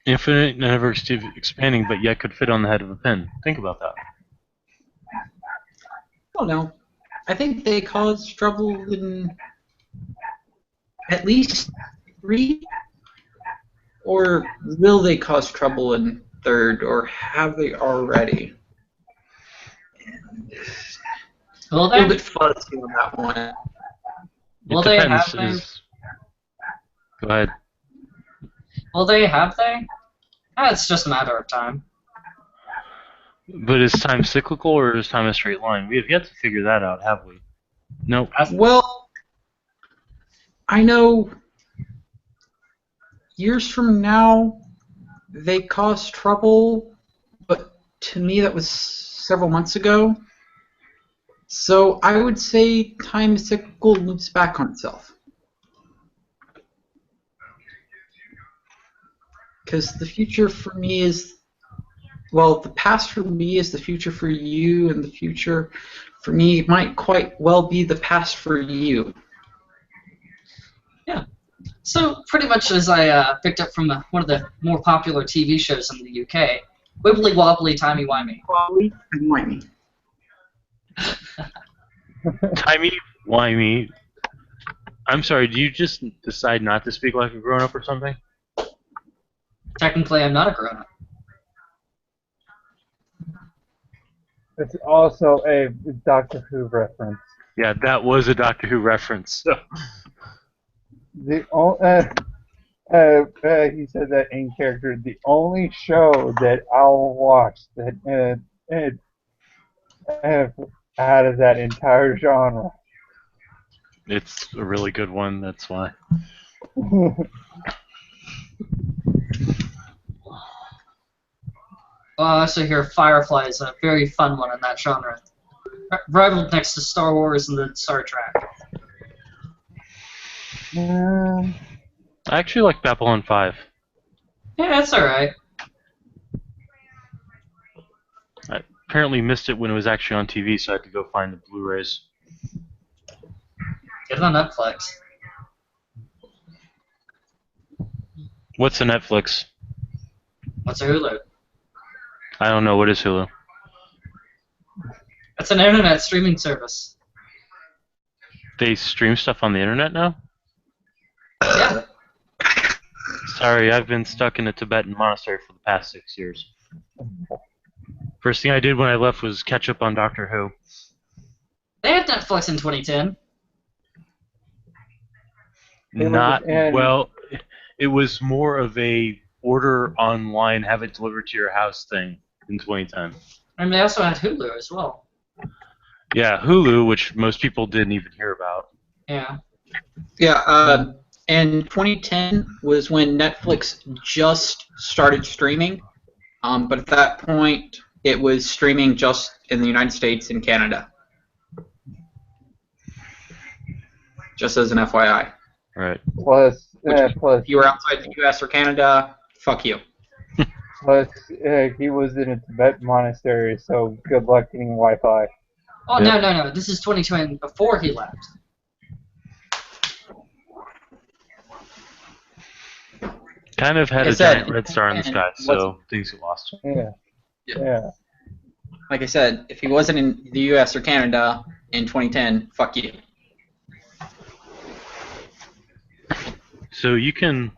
A: Infinite and ever expanding, but yet could fit on the head of a pin. Think about that.
B: I don't know. I think they cause trouble in at least 3, or will they cause trouble in 3rd, or have they already?
D: Will
B: A little
D: they?
B: bit fuzzy on that one.
D: Will
A: It
D: they
A: depends.
D: have them?
A: Go ahead.
D: Will they have they? It's just a matter of time.
A: But is time cyclical or is time a straight line? We have yet to figure that out, have we? Nope.
B: Well, I know years from now they cause trouble, but to me that was several months ago. So I would say time is cyclical, loops back on itself. Because the future for me is, well, the past for me is the future for you, and the future for me might quite well be the past for you.
D: Yeah. So pretty much as I picked up from one of the more popular TV shows in the UK, Wibbly Wobbly Timey Wimey.
B: Wobbly and whiny.
A: Timey-wimey. I'm sorry, do you just decide not to speak like a grown-up or something?
D: Technically, I'm not a grown-up.
C: It's also a Doctor Who reference.
A: Yeah, that was a Doctor Who reference. So.
C: He said that in character. The only show that I'll watch that out of that entire genre.
A: It's a really good one, that's why.
D: I also hear Firefly is a very fun one in that genre. Rivaled next to Star Wars and then Star Trek.
A: I actually like Babylon 5.
D: Yeah, it's alright.
A: I apparently missed it when it was actually on TV, so I had to go find the Blu-rays.
D: Get it on Netflix.
A: What's a Netflix?
D: What's a Hulu?
A: I don't know. What is Hulu?
D: It's an internet streaming service.
A: They stream stuff on the internet now?
D: Yeah.
A: Sorry, I've been stuck in a Tibetan monastery for the past 6 years. First thing I did when I left was catch up on Doctor Who.
D: They had Netflix in 2010.
A: Well, it was more of a order online, have it delivered to your house thing in 2010.
D: And they also had Hulu as well.
A: Yeah, Hulu, which most people didn't even hear about.
D: Yeah.
B: Yeah, and 2010 was when Netflix just started streaming, but at that point it was streaming just in the United States and Canada. Just as an FYI.
A: Right.
C: Plus,
B: If you were outside the US or Canada, fuck you.
C: plus, he was in a Tibetan monastery, so good luck getting Wi-Fi.
D: Oh,
A: Yep.
D: no. This is 2020 before he left.
A: Kind of had
B: Like I
A: a
B: said,
A: giant red star in the sky, so things get lost.
C: Yeah.
B: Yeah.
C: Yeah.
B: Like I said, if he wasn't in the US or Canada in 2010, fuck you.
A: So you can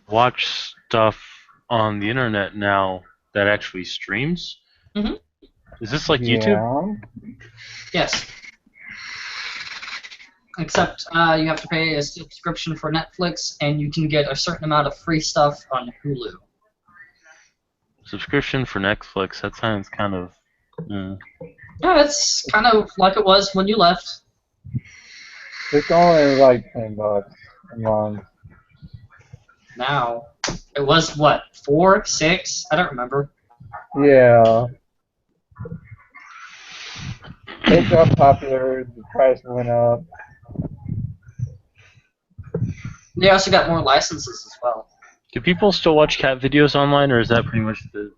A: watch stuff on the internet now that actually streams?
D: Mhm.
A: Is this like YouTube?
C: Yeah.
D: Yes. Except you have to pay a subscription for Netflix, and you can get a certain amount of free stuff on Hulu.
A: Subscription for Netflix, that sounds kind of...
D: Yeah, it's kind of like it was when you left.
C: It's only like $10 a month.
D: Now, it was what, 4, 6? I don't remember.
C: Yeah. It got popular, the price went up.
D: They also got more licenses as well.
A: Do people still watch cat videos online, or is that pretty much the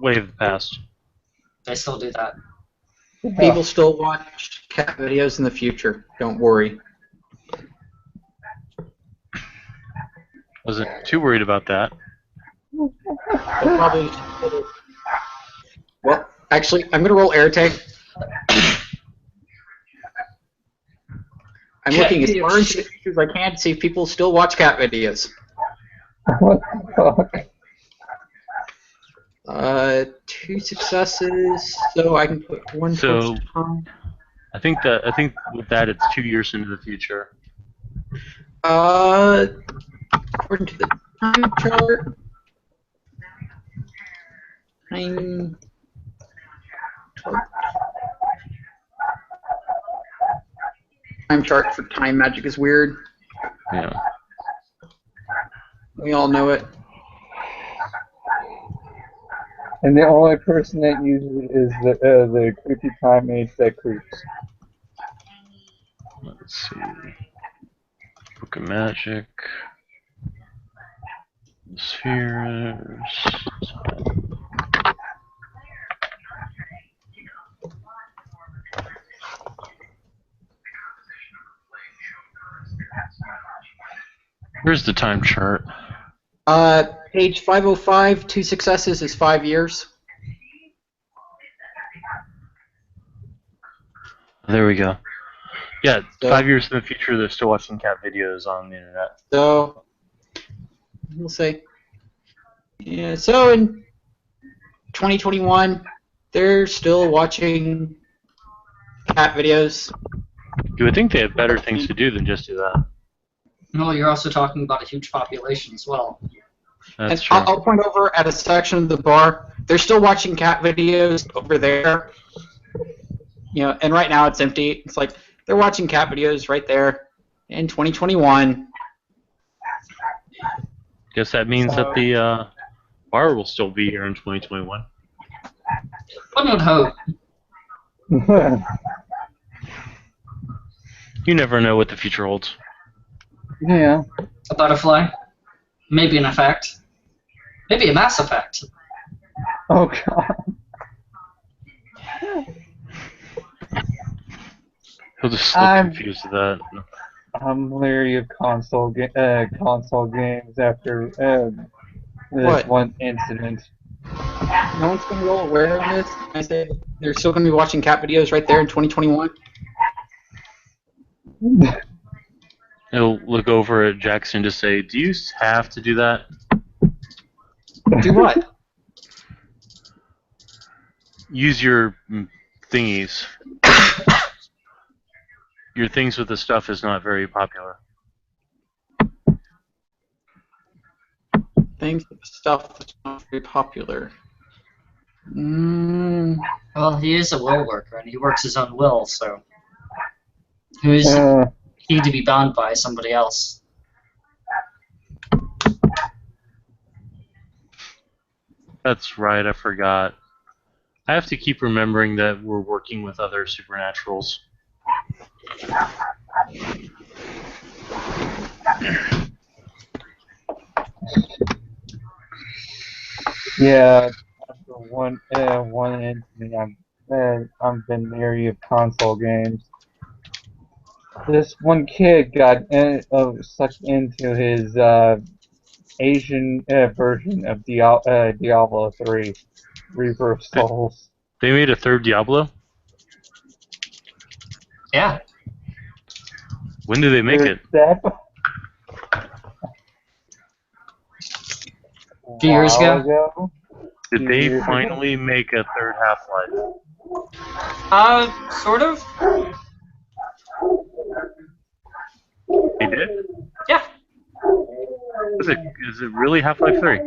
A: way of the past?
D: They still do that.
C: Yeah.
B: People still watch cat videos in the future. Don't worry.
A: Wasn't too worried about that.
B: They'll probably. Well, actually, I'm gonna roll air tag. I'm
D: Cat
B: looking as
D: videos.
B: far into the future as I can to see if people still watch cat videos.
C: What the fuck?
B: 2 successes, so I can put one
A: So-
B: towards time.
A: I think with that it's 2 years into the future.
B: According to the time chart, time chart. Time chart for time magic is weird.
A: Yeah.
B: We all know it.
C: And the only person that uses it is the creepy time mage that creeps.
A: Let's see. Book of Magic. Spheres. Where's the time chart?
B: Page 505, 2 successes is 5 years.
A: There we go. Yeah,
B: So-
A: 5 years in the future, they're still watching cat videos on the internet.
B: So, we'll say. Yeah, so in 2021, they're still watching cat videos.
A: You would think they have better things to do than just do that.
D: No, you're also talking about a huge population as well.
A: That's
B: And
A: true.
B: I'll point over at a section of the bar. They're still watching cat videos over there. You know, and right now it's empty. It's like they're watching cat videos right there in 2021.
A: Guess that means that the bar will still be here in 2021.
D: One would hope.
A: You never know what the future holds.
C: Yeah.
D: A butterfly. Maybe an effect. Maybe a mass effect.
C: Oh god.
A: He'll just look
C: I'm-
A: confused at that.
C: I'm leery of console games after this
B: What?
C: one incident.
B: No one's going to roll aware of this. I say they're still going to be watching cat videos right there in 2021.
A: He'll look over at Jackson to say, "Do you have to do that?
B: Do what?
A: Use your thingies. Your things with the stuff is not very popular."
B: Things with the stuff that's not very popular.
D: Well, he is a will worker, and he works his own will, so who is he to be bound by somebody else?
A: That's right, I forgot. I have to keep remembering that we're working with other supernaturals.
C: Yeah, after one incident, I've been leery of console games. This one kid got sucked into his Asian version of Diablo 3, Reaper of Souls.
A: They made a third Diablo?
D: Yeah.
A: When did they make it?
C: A
D: few years
C: while
D: ago.
A: Did they finally make a third Half-Life?
D: Sort of.
A: They did?
D: Yeah.
A: Is it really Half-Life 3?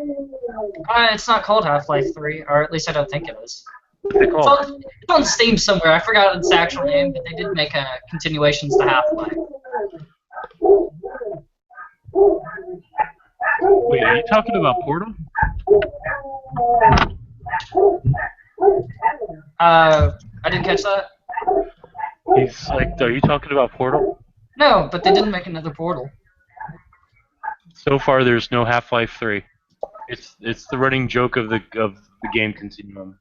D: It's not called Half-Life 3, or at least I don't think it is.
A: What's it called?
D: It's on Steam somewhere. I forgot its actual name, but they did make continuations to Half-Life.
A: Wait, are you talking about Portal?
D: I didn't catch that.
A: He's like, are you talking about Portal?
D: No, but they didn't make another Portal.
A: So far, there's no Half-Life 3. It's the running joke of the game continuum.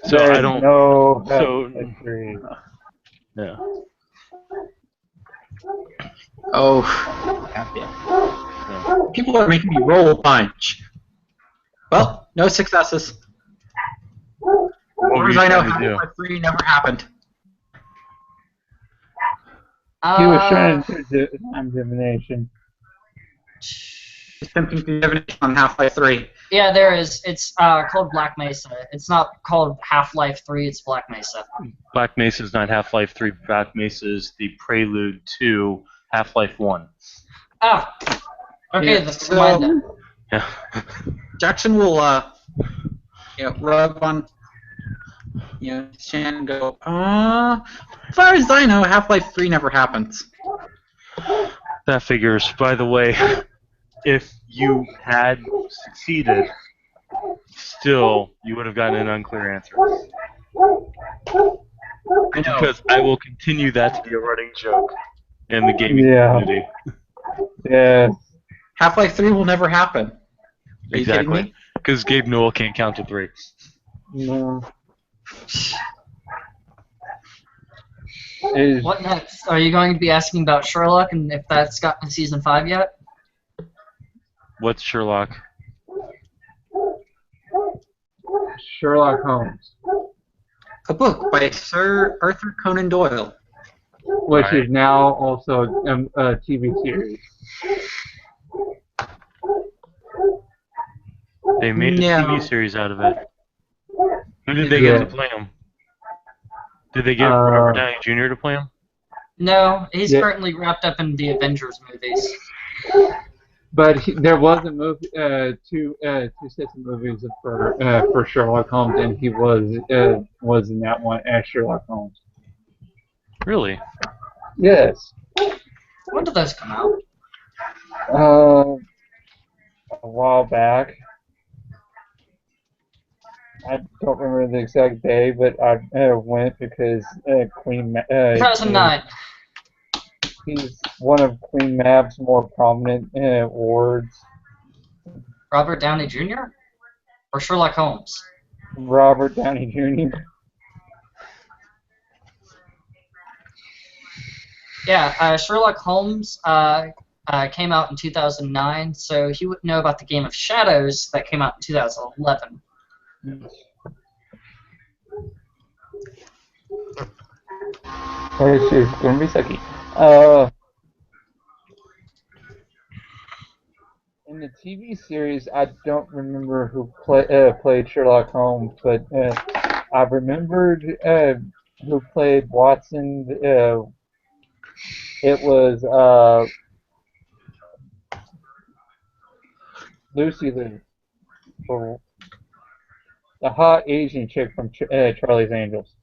A: So I don't.
C: No.
A: So yeah.
B: Oh.
A: Yeah.
B: People are making me roll a bunch. Well, no successes.
A: What
B: As
A: were
B: far as
A: you
B: I know,
A: trying to do?
B: Half-Life 3 never happened.
C: He was trying to do time divination.
B: Attempting to divination on Half-Life 3.
D: Yeah, there is. It's called Black Mesa. It's not called Half-Life 3, it's Black Mesa.
A: Black Mesa is not Half-Life 3. Black Mesa is the prelude to Half-Life 1.
D: Ah! Okay,
B: Yeah,
D: that's
B: so-
D: mine then.
A: Yeah.
B: Jackson will, rub on, his chin and go, as far as I know, Half-Life 3 never happens.
A: That figures. By the way, if you had succeeded, still, you would have gotten an unclear answer.
B: I know.
A: Because I will continue that to be a running joke in the gaming community.
C: Yeah.
B: Half-Life 3 will never happen. Are you kidding
A: Exactly.
B: me?
A: Because Gabe Newell can't count to 3.
C: No.
D: What next? Are you going to be asking about Sherlock and if that's gotten season 5 yet?
A: What's Sherlock?
C: Sherlock Holmes,
B: A book by Sir Arthur Conan Doyle.
C: which
A: Right.
C: is now also a TV series.
A: They made a
B: No.
A: TV series out of it. Who did they get to play him? Did they get Robert Downey Jr. to play him?
D: No, he's
C: Yeah.
D: currently wrapped up in the Avengers movies.
C: But there was a movie, two sets of movies for Sherlock Holmes, and he was in that one as Sherlock Holmes.
A: Really?
C: Yes.
D: When did those come out?
C: A while back. I don't remember the exact day, but I went because Queen.
D: 2009.
C: He's one of Queen Mab's more prominent wards.
D: Robert Downey Jr. or Sherlock Holmes?
C: Robert Downey Jr.
D: Yeah, Sherlock Holmes came out in 2009, so he would know about the Game of Shadows that came out in 2011.
C: Oh, she's gonna be sucky. In the TV series, I don't remember who played Sherlock Holmes, but I remembered who played Watson. It was Lucy Liu, or the hot Asian chick from Charlie's Angels.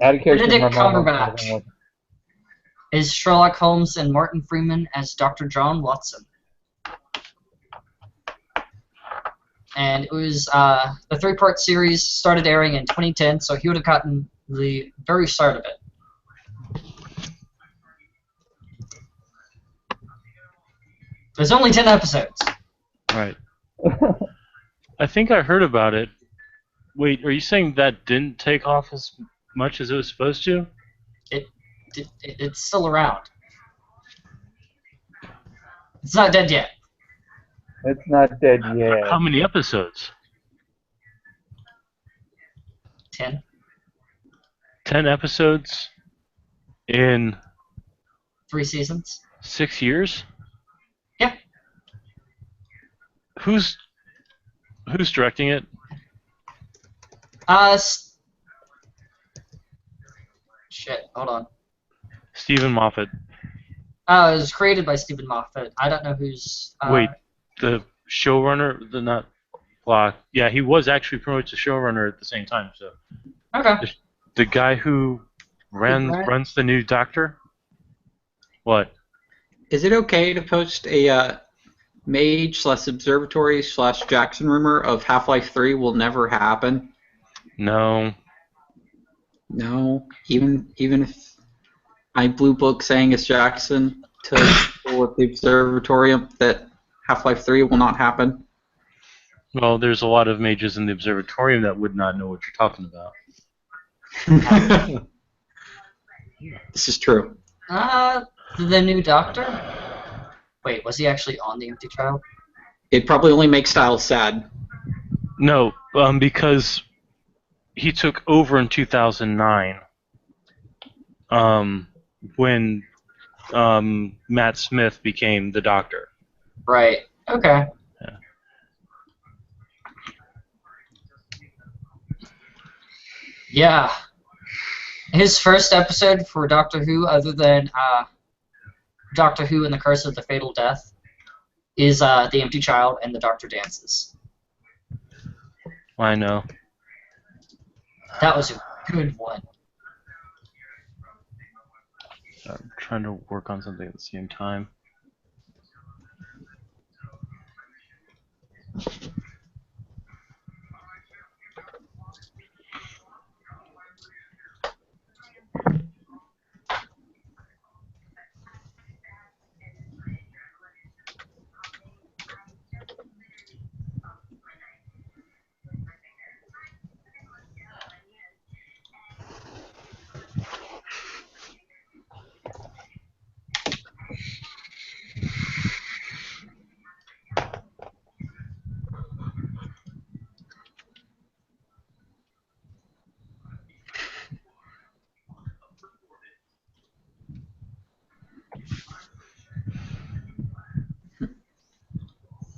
C: Out of character, my
D: Benedict
C: mom was
D: Cumberbatch is Sherlock Holmes and Martin Freeman as Dr. John Watson. And it was the 3-part series started airing in 2010, so he would have gotten the very start of it. There's only 10 episodes.
A: Right. I think I heard about it. Wait, are you saying that didn't take off as much as it was supposed to?
D: It's still around. It's not dead yet.
C: It's not dead yet.
A: How many episodes?
D: 10.
A: 10 episodes in
D: 3 seasons.
A: 6 years?
D: Yeah.
A: Who's directing it?
D: Shit, hold on.
A: Stephen Moffat.
D: It was created by Stephen Moffat. I don't know who's...
A: Wait, the showrunner, yeah, he was actually pretty much the showrunner at the same time. So
D: Okay.
A: the guy who runs the new Doctor. What?
B: Is it okay to post a Mage/Observatory/Jackson rumor of Half-Life 3 will never happen?
A: No.
B: No, even if I blue book saying it's Jackson to people at the observatorium that Half-Life 3 will not happen.
A: Well, there's a lot of mages in the observatorium that would not know what you're talking about.
B: This is true.
D: The new Doctor? Wait, was he actually on the Empty Child?
B: It probably only makes Styles sad.
A: No, because he took over in 2009. When Matt Smith became the Doctor.
D: Right. Okay.
A: Yeah.
D: Yeah. His first episode for Doctor Who, other than Doctor Who and the Curse of the Fatal Death, is The Empty Child and The Doctor Dances.
A: I know.
D: That was a good one.
A: I'm trying to work on something at the same time.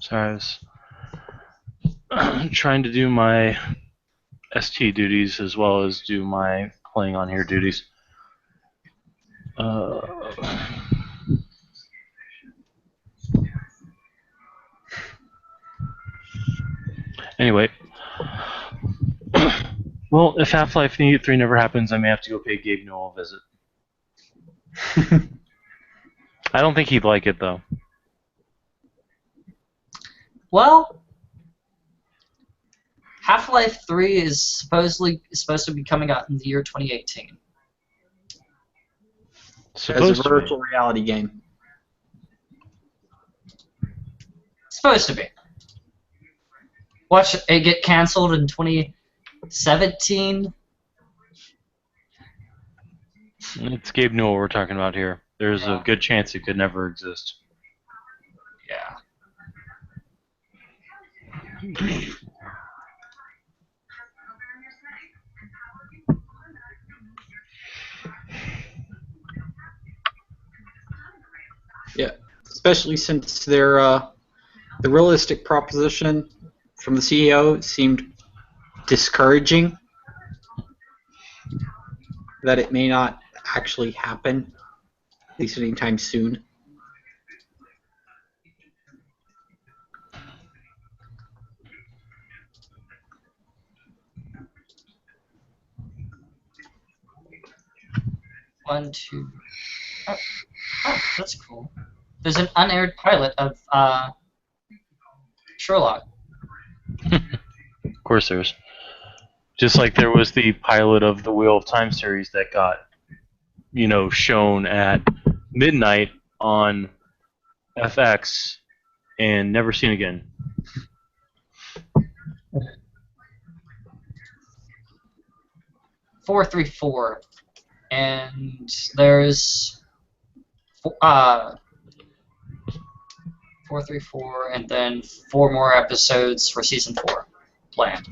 A: Sorry, I was trying to do my ST duties as well as do my playing on here duties. Anyway. Well, if Half-Life 3 never happens, I may have to go pay Gabe Newell a visit. I don't think he'd like it, though.
D: Well, Half-Life 3 is supposed to be coming out in the year 2018.
B: As a virtual reality game.
D: Supposed to be. Watch it get canceled in 2017.
A: It's Gabe Newell we're talking about here. There's a good chance it could never exist.
D: Yeah.
B: Yeah, especially since the realistic proposition from the CEO seemed discouraging that it may not actually happen, at least anytime soon.
D: One, two. Oh, that's cool. There's an unaired pilot of Sherlock.
A: Of course, there's. Just like there was the pilot of the Wheel of Time series that got, shown at midnight on FX and never seen again.
D: .434, and there's 434, and then 4 more episodes for season 4 planned.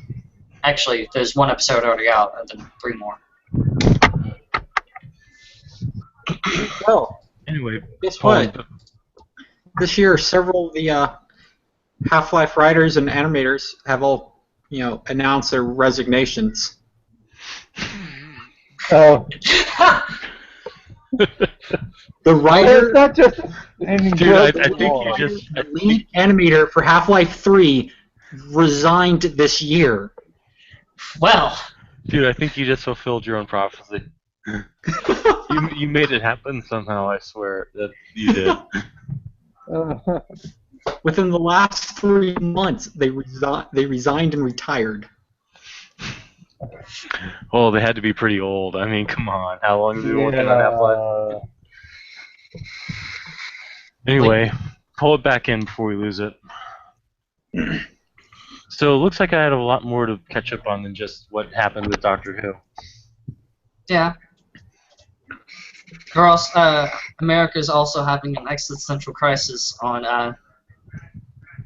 D: Actually, there's 1 episode already out, and then 3 more.
B: Well,
A: Anyway,
B: guess what? This year, several of the Half-Life writers and animators have all, announced their resignations.
C: Oh,
B: The writer,
C: it's not just
A: Dude, I think you just.
B: the lead animator for Half-Life 3 resigned this year.
D: Well,
A: Dude, I think you just fulfilled your own prophecy. You made it happen somehow, I swear that you did.
B: Within the last 3 months, they resigned and retired.
A: Oh, they had to be pretty old. I mean, come on. How long have they been working on Half-Life? Anyway, pull it back in before we lose it. So it looks like I had a lot more to catch up on than just what happened with Doctor Who.
D: yeah. America is also having an existential crisis on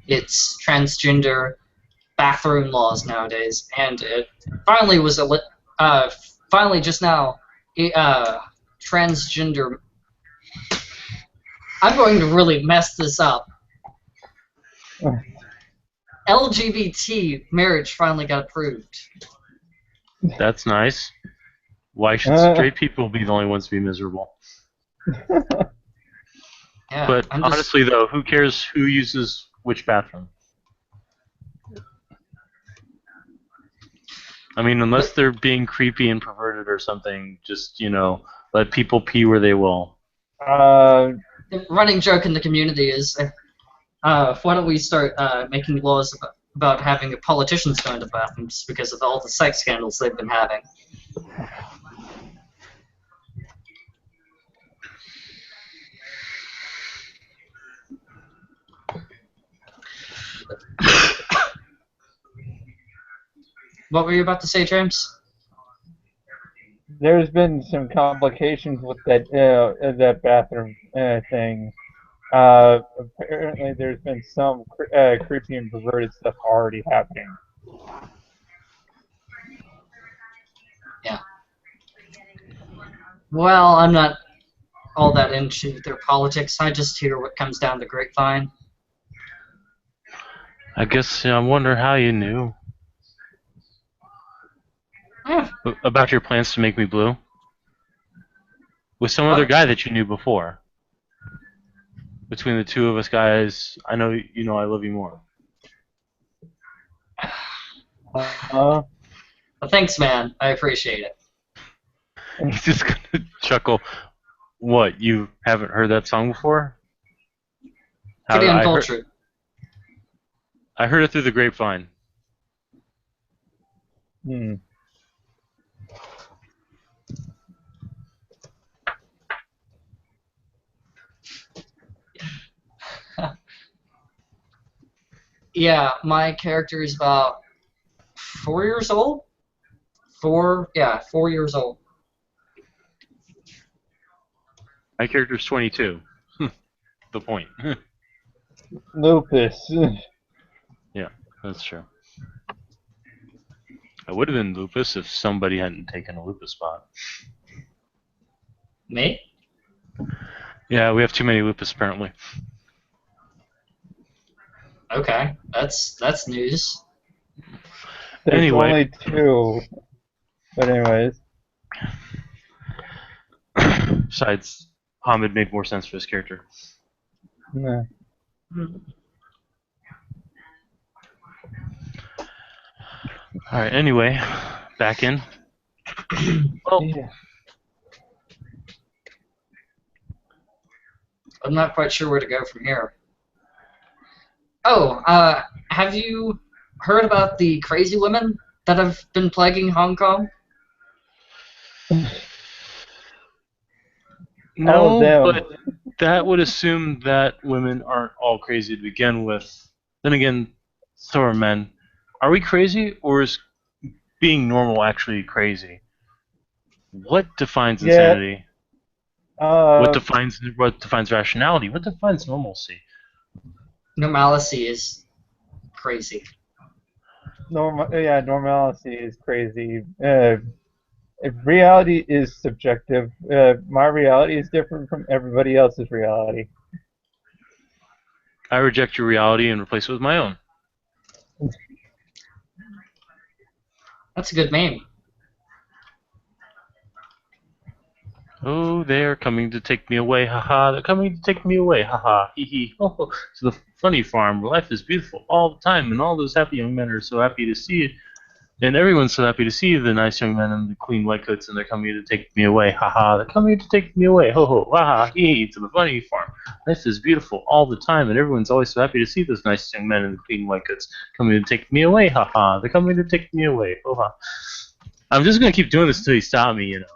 D: its transgender bathroom laws nowadays, and it finally was finally just now transgender. I'm going to really mess this up. LGBT marriage finally got approved.
A: That's nice. Why should straight people be the only ones to be miserable?
D: Yeah,
A: But
D: I'm just-
A: honestly, though, who cares who uses which bathroom? I mean, unless they're being creepy and perverted or something, just, let people pee where they will.
D: the running joke in the community is, why don't we start making laws about having politicians go into bathrooms because of all the sex scandals they've been having. What were you about to say, James?
C: There's been some complications with that bathroom thing. Apparently, there's been some creepy and perverted stuff already happening.
D: Yeah. Well, I'm not all that into their politics. I just hear what comes down the grapevine.
A: I guess I wonder how you knew.
D: Eh,
A: About your plans to make me blue? With some other guy that you knew before. Between the two of us guys, I know you know I love you more.
D: well, thanks, man. I appreciate it.
A: He's just gonna chuckle. What, you haven't heard that song before?
D: Pretty
A: I
D: uncultured.
A: I heard it through the grapevine.
C: Hmm.
D: Yeah, my character is about 4 years old. 4 years old.
A: My character's 22. The point.
C: Lupus.
A: That's true. I would have been Lupus if somebody hadn't taken a Lupus spot.
D: Me?
A: Yeah, we have too many Lupus apparently.
D: Okay, that's news.
C: There's
A: Anyway.
C: only 2. But anyways.
A: Besides, Hamid made more sense for this character.
C: Nah.
A: Alright, anyway, back in. Well,
C: Yeah.
D: I'm not quite sure where to go from here. Oh, have you heard about the crazy women that have been plaguing Hong Kong?
A: no,
C: them.
A: but that would assume that women aren't all crazy to begin with. Then again, so are men. Are we crazy, or is being normal actually crazy? What defines
C: Yeah.
A: insanity? What
C: Uh,
A: defines rationality? What defines normalcy?
D: Normalcy is crazy.
C: normalcy is crazy. If reality is subjective, my reality is different from everybody else's reality.
A: I reject your reality and replace it with my own.
D: That's a good meme.
A: Oh, they're coming to take me away, haha. They're coming to take me away, haha. Hee hee. Oh, to the funny farm where life is beautiful all the time, and all those happy young men are so happy to see it. And everyone's so happy to see the nice young men in the clean white coats, and they're coming to take me away, haha. They're coming to take me away, ho ho, haha, hee hee. To the funny farm. Life is beautiful all the time, and everyone's always so happy to see those nice young men in the clean white coats coming to take me away, haha. They're coming to take me away, ho ha. I'm just gonna keep doing this until you stop me, you know.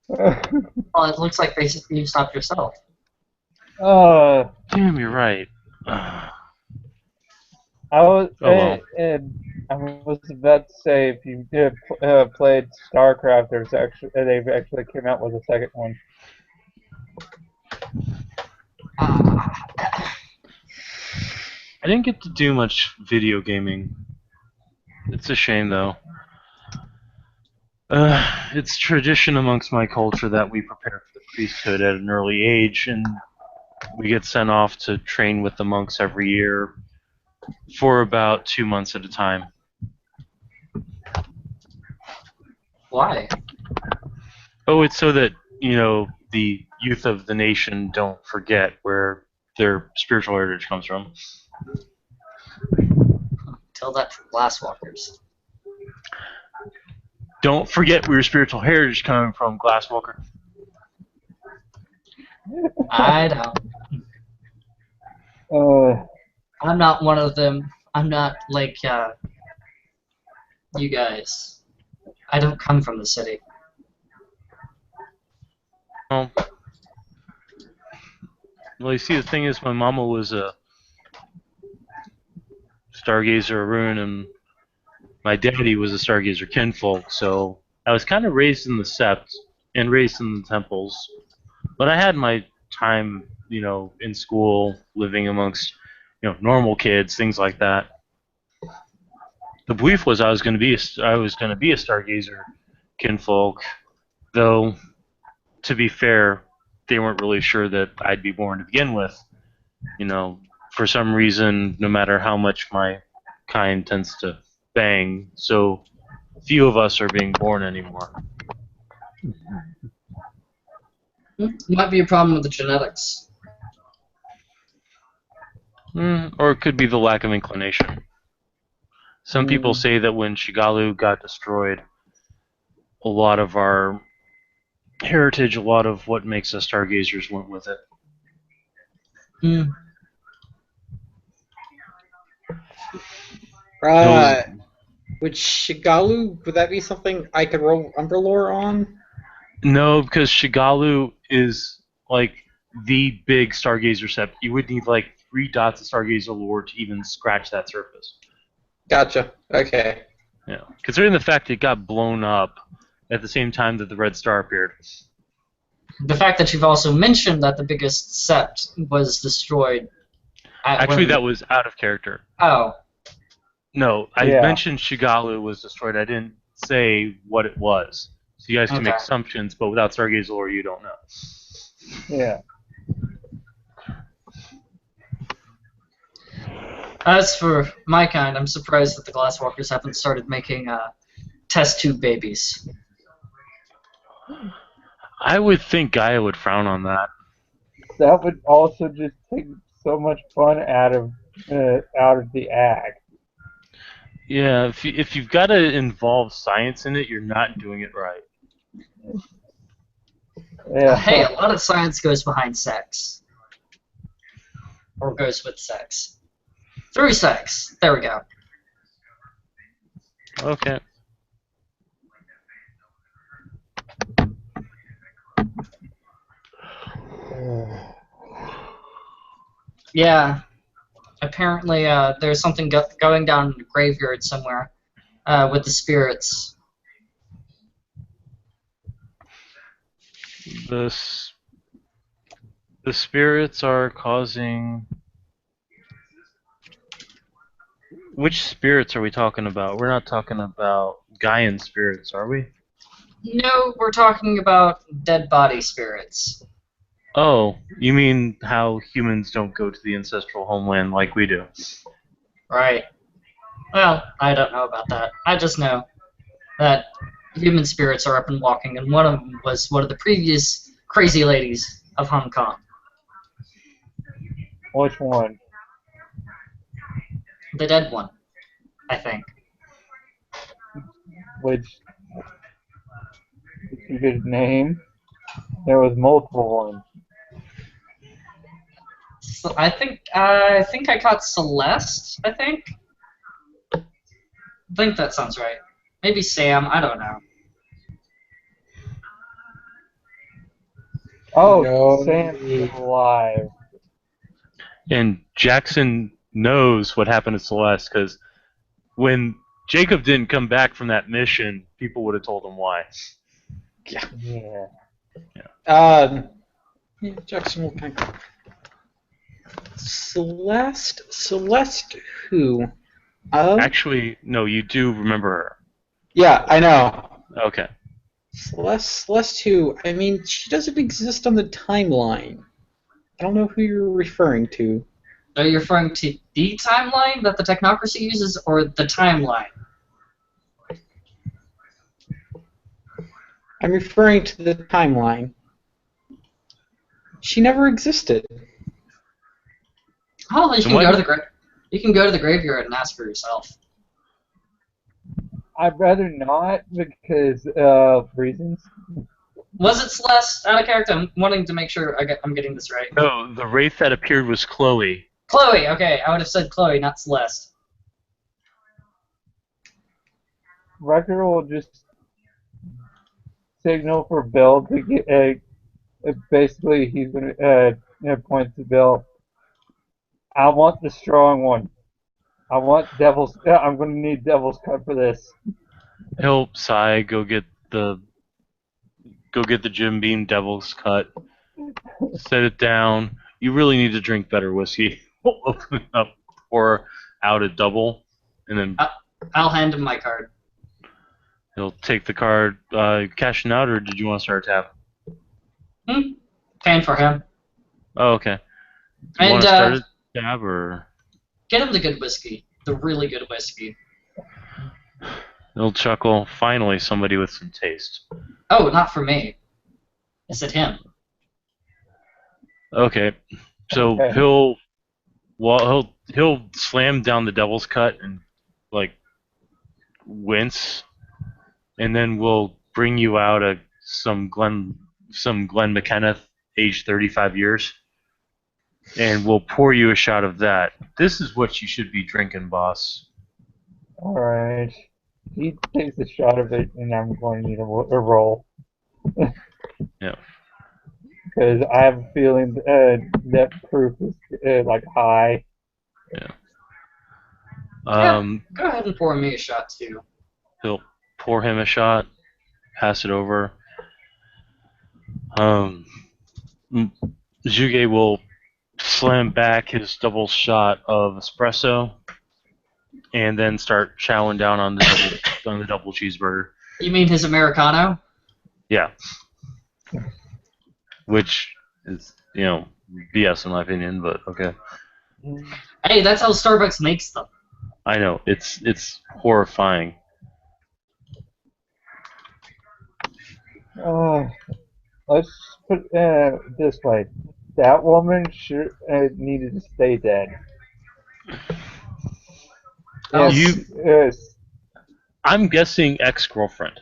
D: Well, it looks like basically you stopped yourself.
A: Damn, you're right.
C: I was
A: well.
C: I was about to say if you played StarCraft, they've actually came out with a second one.
A: I didn't get to do much video gaming. It's a shame, though. It's tradition amongst my culture that we prepare for the priesthood at an early age, and we get sent off to train with the monks every year for about 2 months at a time.
D: Why?
A: Oh, it's so that, you know, the youth of the nation don't forget where their spiritual heritage comes from.
D: Tell that to Glasswalkers.
A: Don't forget where your spiritual heritage is coming from, Glasswalker.
D: I don't.
C: Uh,
D: I'm not one of them. I'm not like you guys. I don't come from the city.
A: Well, you see, the thing is, my mama was a Stargazer Arun, and my daddy was a Stargazer Kinfolk, so I was kind of raised in the Sept and raised in the temples. But I had my time, you know, in school, living amongst, you know, normal kids, things like that. The belief was I was going to be a Stargazer Kinfolk, though, to be fair, they weren't really sure that I'd be born to begin with. You know, for some reason, no matter how much my kind tends to bang, so few of us are being born anymore.
D: Might be a problem with the genetics.
A: Or it could be the lack of inclination. Some people say that when Shigalu got destroyed, a lot of our heritage, a lot of what makes us Stargazers went with it.
B: Would Shigalu, would that be something I could roll Umberlore on?
A: No, because Shigalu is like the big Stargazer Sept. You would need like 3 dots of Stargazer lore to even scratch that surface.
B: Gotcha. Okay.
A: Yeah, considering the fact it got blown up at the same time that the Red Star appeared.
D: The fact that you've also mentioned that the biggest sept was destroyed.
A: Actually, that was out of character.
D: Oh.
A: No, I
C: Yeah.
A: mentioned Shigalu was destroyed. I didn't say what it was. So you guys can make
D: Okay.
A: assumptions, but without Sergei's lore, you don't know.
C: Yeah.
D: As for my kind, I'm surprised that the Glasswalkers haven't started making test tube babies.
A: I would think Gaia would frown on that.
C: That would also just take so much fun out of the act.
A: Yeah, if you've got to involve science in it, you're not doing it right.
C: Yeah.
D: Hey, a lot of science goes behind sex. Or goes with sex. Through sex. There we go.
A: Okay.
D: Yeah. Apparently, there's something going down in the graveyard somewhere with the spirits.
A: The spirits are causing. Which spirits are we talking about? We're not talking about Gaian spirits, are we?
D: No, we're talking about dead body spirits.
A: Oh, you mean how humans don't go to the ancestral homeland like we do?
D: Right. Well, I don't know about that. I just know that human spirits are up and walking, and one of them was one of the previous crazy ladies of Hong Kong.
C: Which one?
D: The dead one, I think.
C: Which? Did you get his name? There was multiple ones.
D: So I think I caught Celeste. I think that sounds right. Maybe Sam. I don't know.
C: Oh,
B: No.
C: Sam's alive.
A: And Jackson knows what happened to Celeste because when Jacob didn't come back from that mission, people would have told him why.
C: Yeah.
B: Yeah, Jackson will kind of. Celeste who?
A: Actually, no, you do remember her.
B: Yeah, I know.
A: Okay.
B: Celeste who? I mean, she doesn't exist on the timeline. I don't know who you're referring to.
D: Are you referring to the timeline that the technocracy uses, or the timeline?
B: I'm referring to the timeline. She never existed.
D: Oh, you
A: Then
D: can
A: why
D: go to
A: do-
D: you can go to the graveyard and ask for yourself.
C: I'd rather not because reasons.
D: Was it Celeste out of character? I'm wanting to make sure I'm getting this right.
A: No, the wraith that appeared was Chloe.
D: Chloe. Okay, I would have said Chloe, not Celeste.
C: Wrecker will just signal for Bill to get. Basically, he's gonna point to Bill. I want the strong one. I want Devil's. I'm gonna need Devil's Cut for this.
A: He'll sigh, go get the Jim Beam Devil's Cut, set it down. You really need to drink better whiskey. We'll open it up, pour out a double, and then
D: I'll hand him my card.
A: he'll take the card, cashing out, or did you want to start a tab?
D: Paying for him.
A: Oh, okay. You
D: And
A: want to start a tab, or
D: get him the good whiskey, the really good whiskey.
A: he'll chuckle. Finally, somebody with some taste.
D: Oh, not for me. Is it him?
A: Okay, so
C: Okay.
A: he'll slam down the Devil's Cut and like wince, and then we'll bring you out some Glenn McKenna, age 35 years, and we'll pour you a shot of that. This is what you should be drinking, boss.
C: All right. He takes a shot of it, and I'm going to need a roll.
A: Yeah.
C: Because I have a feeling that proof is like high.
A: Um,
D: Go ahead and pour me a shot too.
A: He'll pour him a shot, pass it over. Juge will slam back his double shot of espresso, and then start chowing down on the double cheeseburger.
D: You mean his Americano?
A: Yeah. Which is, BS in my opinion, but okay.
D: Hey, that's how Starbucks makes them.
A: I know, it's horrifying.
C: Let's put it this way. That woman should needed to stay dead.
D: Oh,
C: Yes.
A: I'm guessing ex-girlfriend.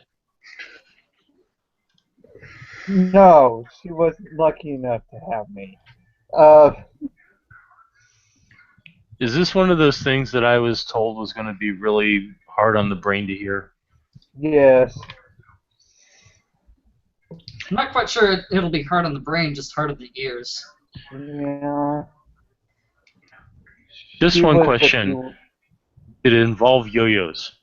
C: No, she wasn't lucky enough to have me.
A: Is this one of those things that I was told was going to be really hard on the brain to hear?
C: Yes.
D: I'm not quite sure it'll be hard on the brain, just hard on the ears.
C: Yeah.
A: Just
C: She
A: one
C: was what
A: question.
C: you-
A: Did it involve yo-yos?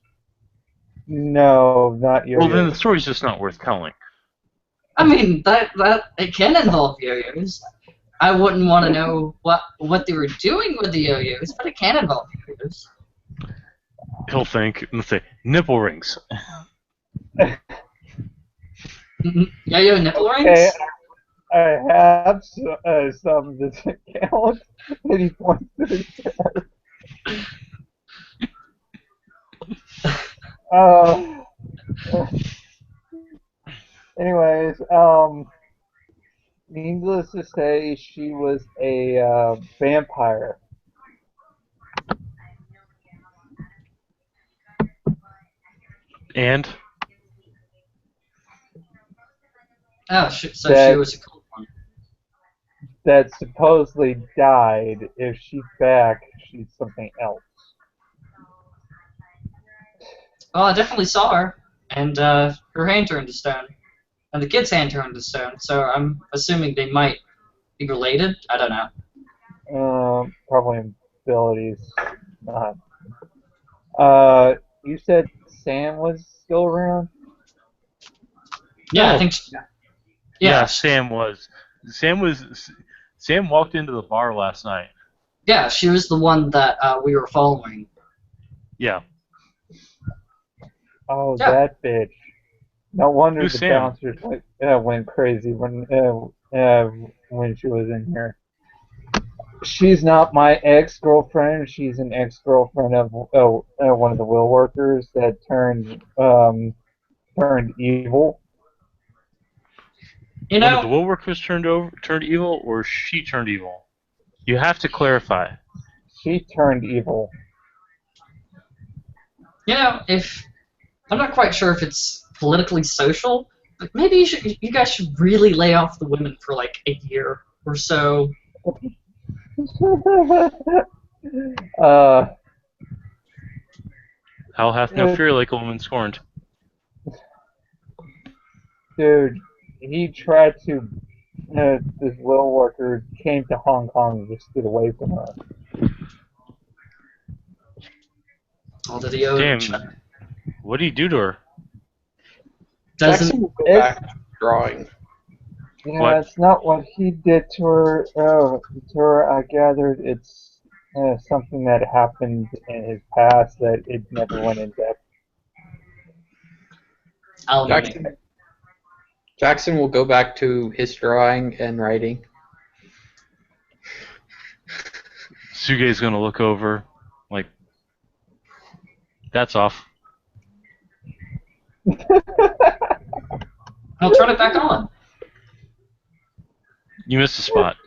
C: No, not yo-yo.
A: Well, then the story's just not worth telling.
D: I mean, that it can involve yo-yos. I wouldn't want to know what they were doing with the yo-yos, but it can involve yo-yos.
A: He'll think, let's say, nipple rings.
D: Yo-yo nipple rings?
C: Okay, I have some that count. And he points to his head. Anyways, needless to say, she was a vampire.
A: And?
D: Oh, so she
C: That-
D: was a cool one.
C: That supposedly died. If she's back, she's something else.
D: Well, I definitely saw her, and her hand turned to stone, and the kid's hand turned to stone. So I'm assuming they might be related. I don't know.
C: Probably abilities. Not. You said Sam was still around?
D: Yeah,
A: No.
D: I think.
A: Yeah,
D: Yeah,
A: Sam walked into the bar last night.
D: yeah, she was the one that we were following.
A: Yeah.
C: Oh,
D: Yeah.
C: that bitch. No wonder
A: Who's
C: the
A: Sam?
C: bouncers went crazy when she was in here. She's not my ex-girlfriend. She's an ex-girlfriend of one of the will workers that turned evil.
D: You
A: One of the
D: know,
A: will workers turned evil, or she turned evil? You have to clarify.
C: She turned evil.
D: if I'm not quite sure if it's politically social, but maybe you guys should really lay off the women for like a year or so.
A: Hell hath no fear like a woman scorned.
C: Dude, he tried to. This will worker came to Hong Kong and just get away from her.
D: All did he owe?
A: Damn. What do you do to her?
D: Doesn't
B: Jackson will go back to drawing.
C: Yeah,
A: What?
C: it's not what he did to her. I gathered it's something that happened in his past that it never went in depth.
D: alimony.
B: Jackson will go back to his drawing and writing.
A: Suge's gonna look over, like, that's off.
D: I'll turn it back on.
A: You missed a spot.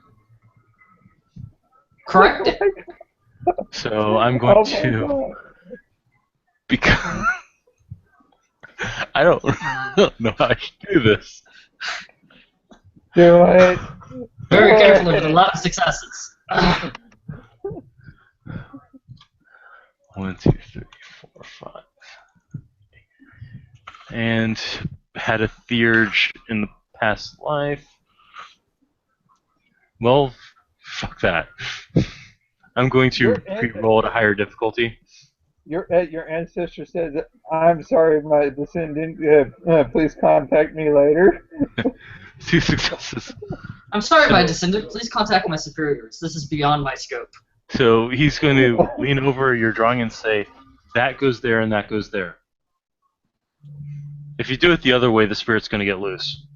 D: Correct it.
A: So I'm
C: Oh
A: going
C: my
A: to,
C: God.
A: because I don't know how I should do this.
C: Do it.
D: Very carefully with a lot of successes.
A: 1, 2, 3, 4, 5. And had a theurge in the past life. Well, fuck that. I'm going to pre-roll at a higher difficulty.
C: Your ancestor says, "I'm sorry, my descendant. Please contact me later."
A: 2 successes.
D: I'm sorry, my descendant. Please contact my superiors. This is beyond my scope.
A: So he's going to lean over your drawing and say, that goes there and that goes there. If you do it the other way, the spirit's going to get loose.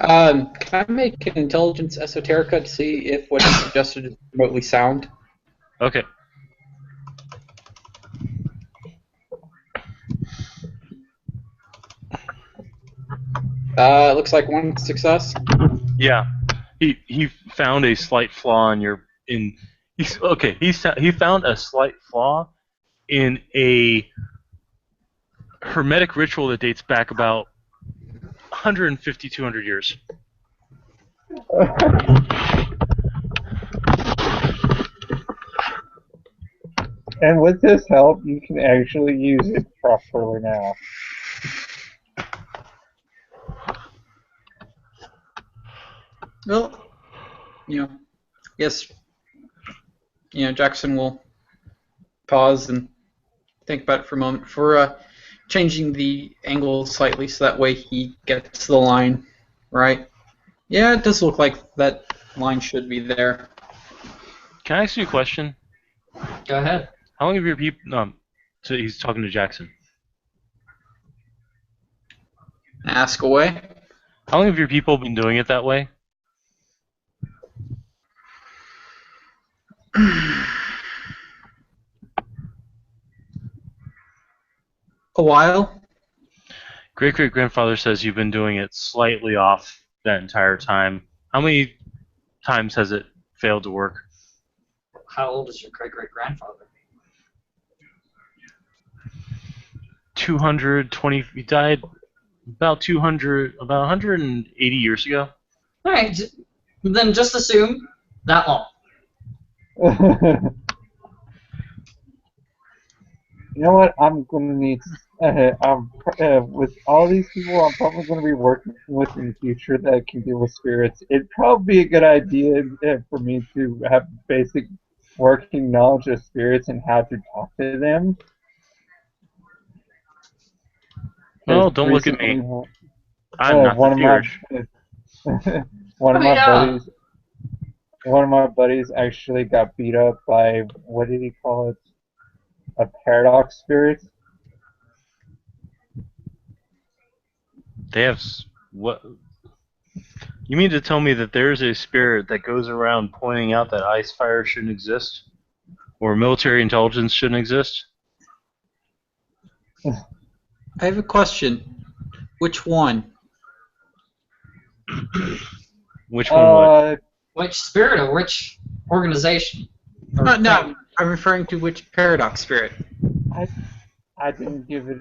B: Can I make an intelligence esoterica to see if what you suggested is remotely sound?
A: Okay.
B: It looks like one success.
A: Yeah. He found a slight flaw in he found a slight flaw in a hermetic ritual that dates back about 150, 200 years.
C: And with this help, you can actually use it properly now.
B: Well, yes, Jackson will pause and think about it for a moment for changing the angle slightly so that way he gets the line right. Yeah, it does look like that line should be there.
A: Can I ask you a question?
D: Go ahead.
A: How long have your people... so he's talking to Jackson.
B: Ask away.
A: How long have your people been doing it that way?
B: A while.
A: Great-great-grandfather says you've been doing it slightly off that entire time. How many times has it failed to work?
D: How old is your great-great-grandfather?
A: 220... He died about 180 years ago.
D: All right, then just assume that long.
C: You know what? I'm gonna need. With all these people, I'm probably gonna be working with in the future that can deal with spirits. It'd probably be a good idea for me to have basic working knowledge of spirits and how to talk to them.
A: Well, don't look at me.
C: Recently,
A: I'm not
C: one
A: the
C: of
A: Fearish.
C: one of my buddies actually got beat up by, what did he call it? A paradox spirit.
A: They have... What? You mean to tell me that there's a spirit that goes around pointing out that ice fire shouldn't exist? Or military intelligence shouldn't exist?
B: I have a question. Which one?
A: Which one would?
D: Which spirit or which organization? Or
B: No, I'm referring to which paradox spirit.
C: I didn't give it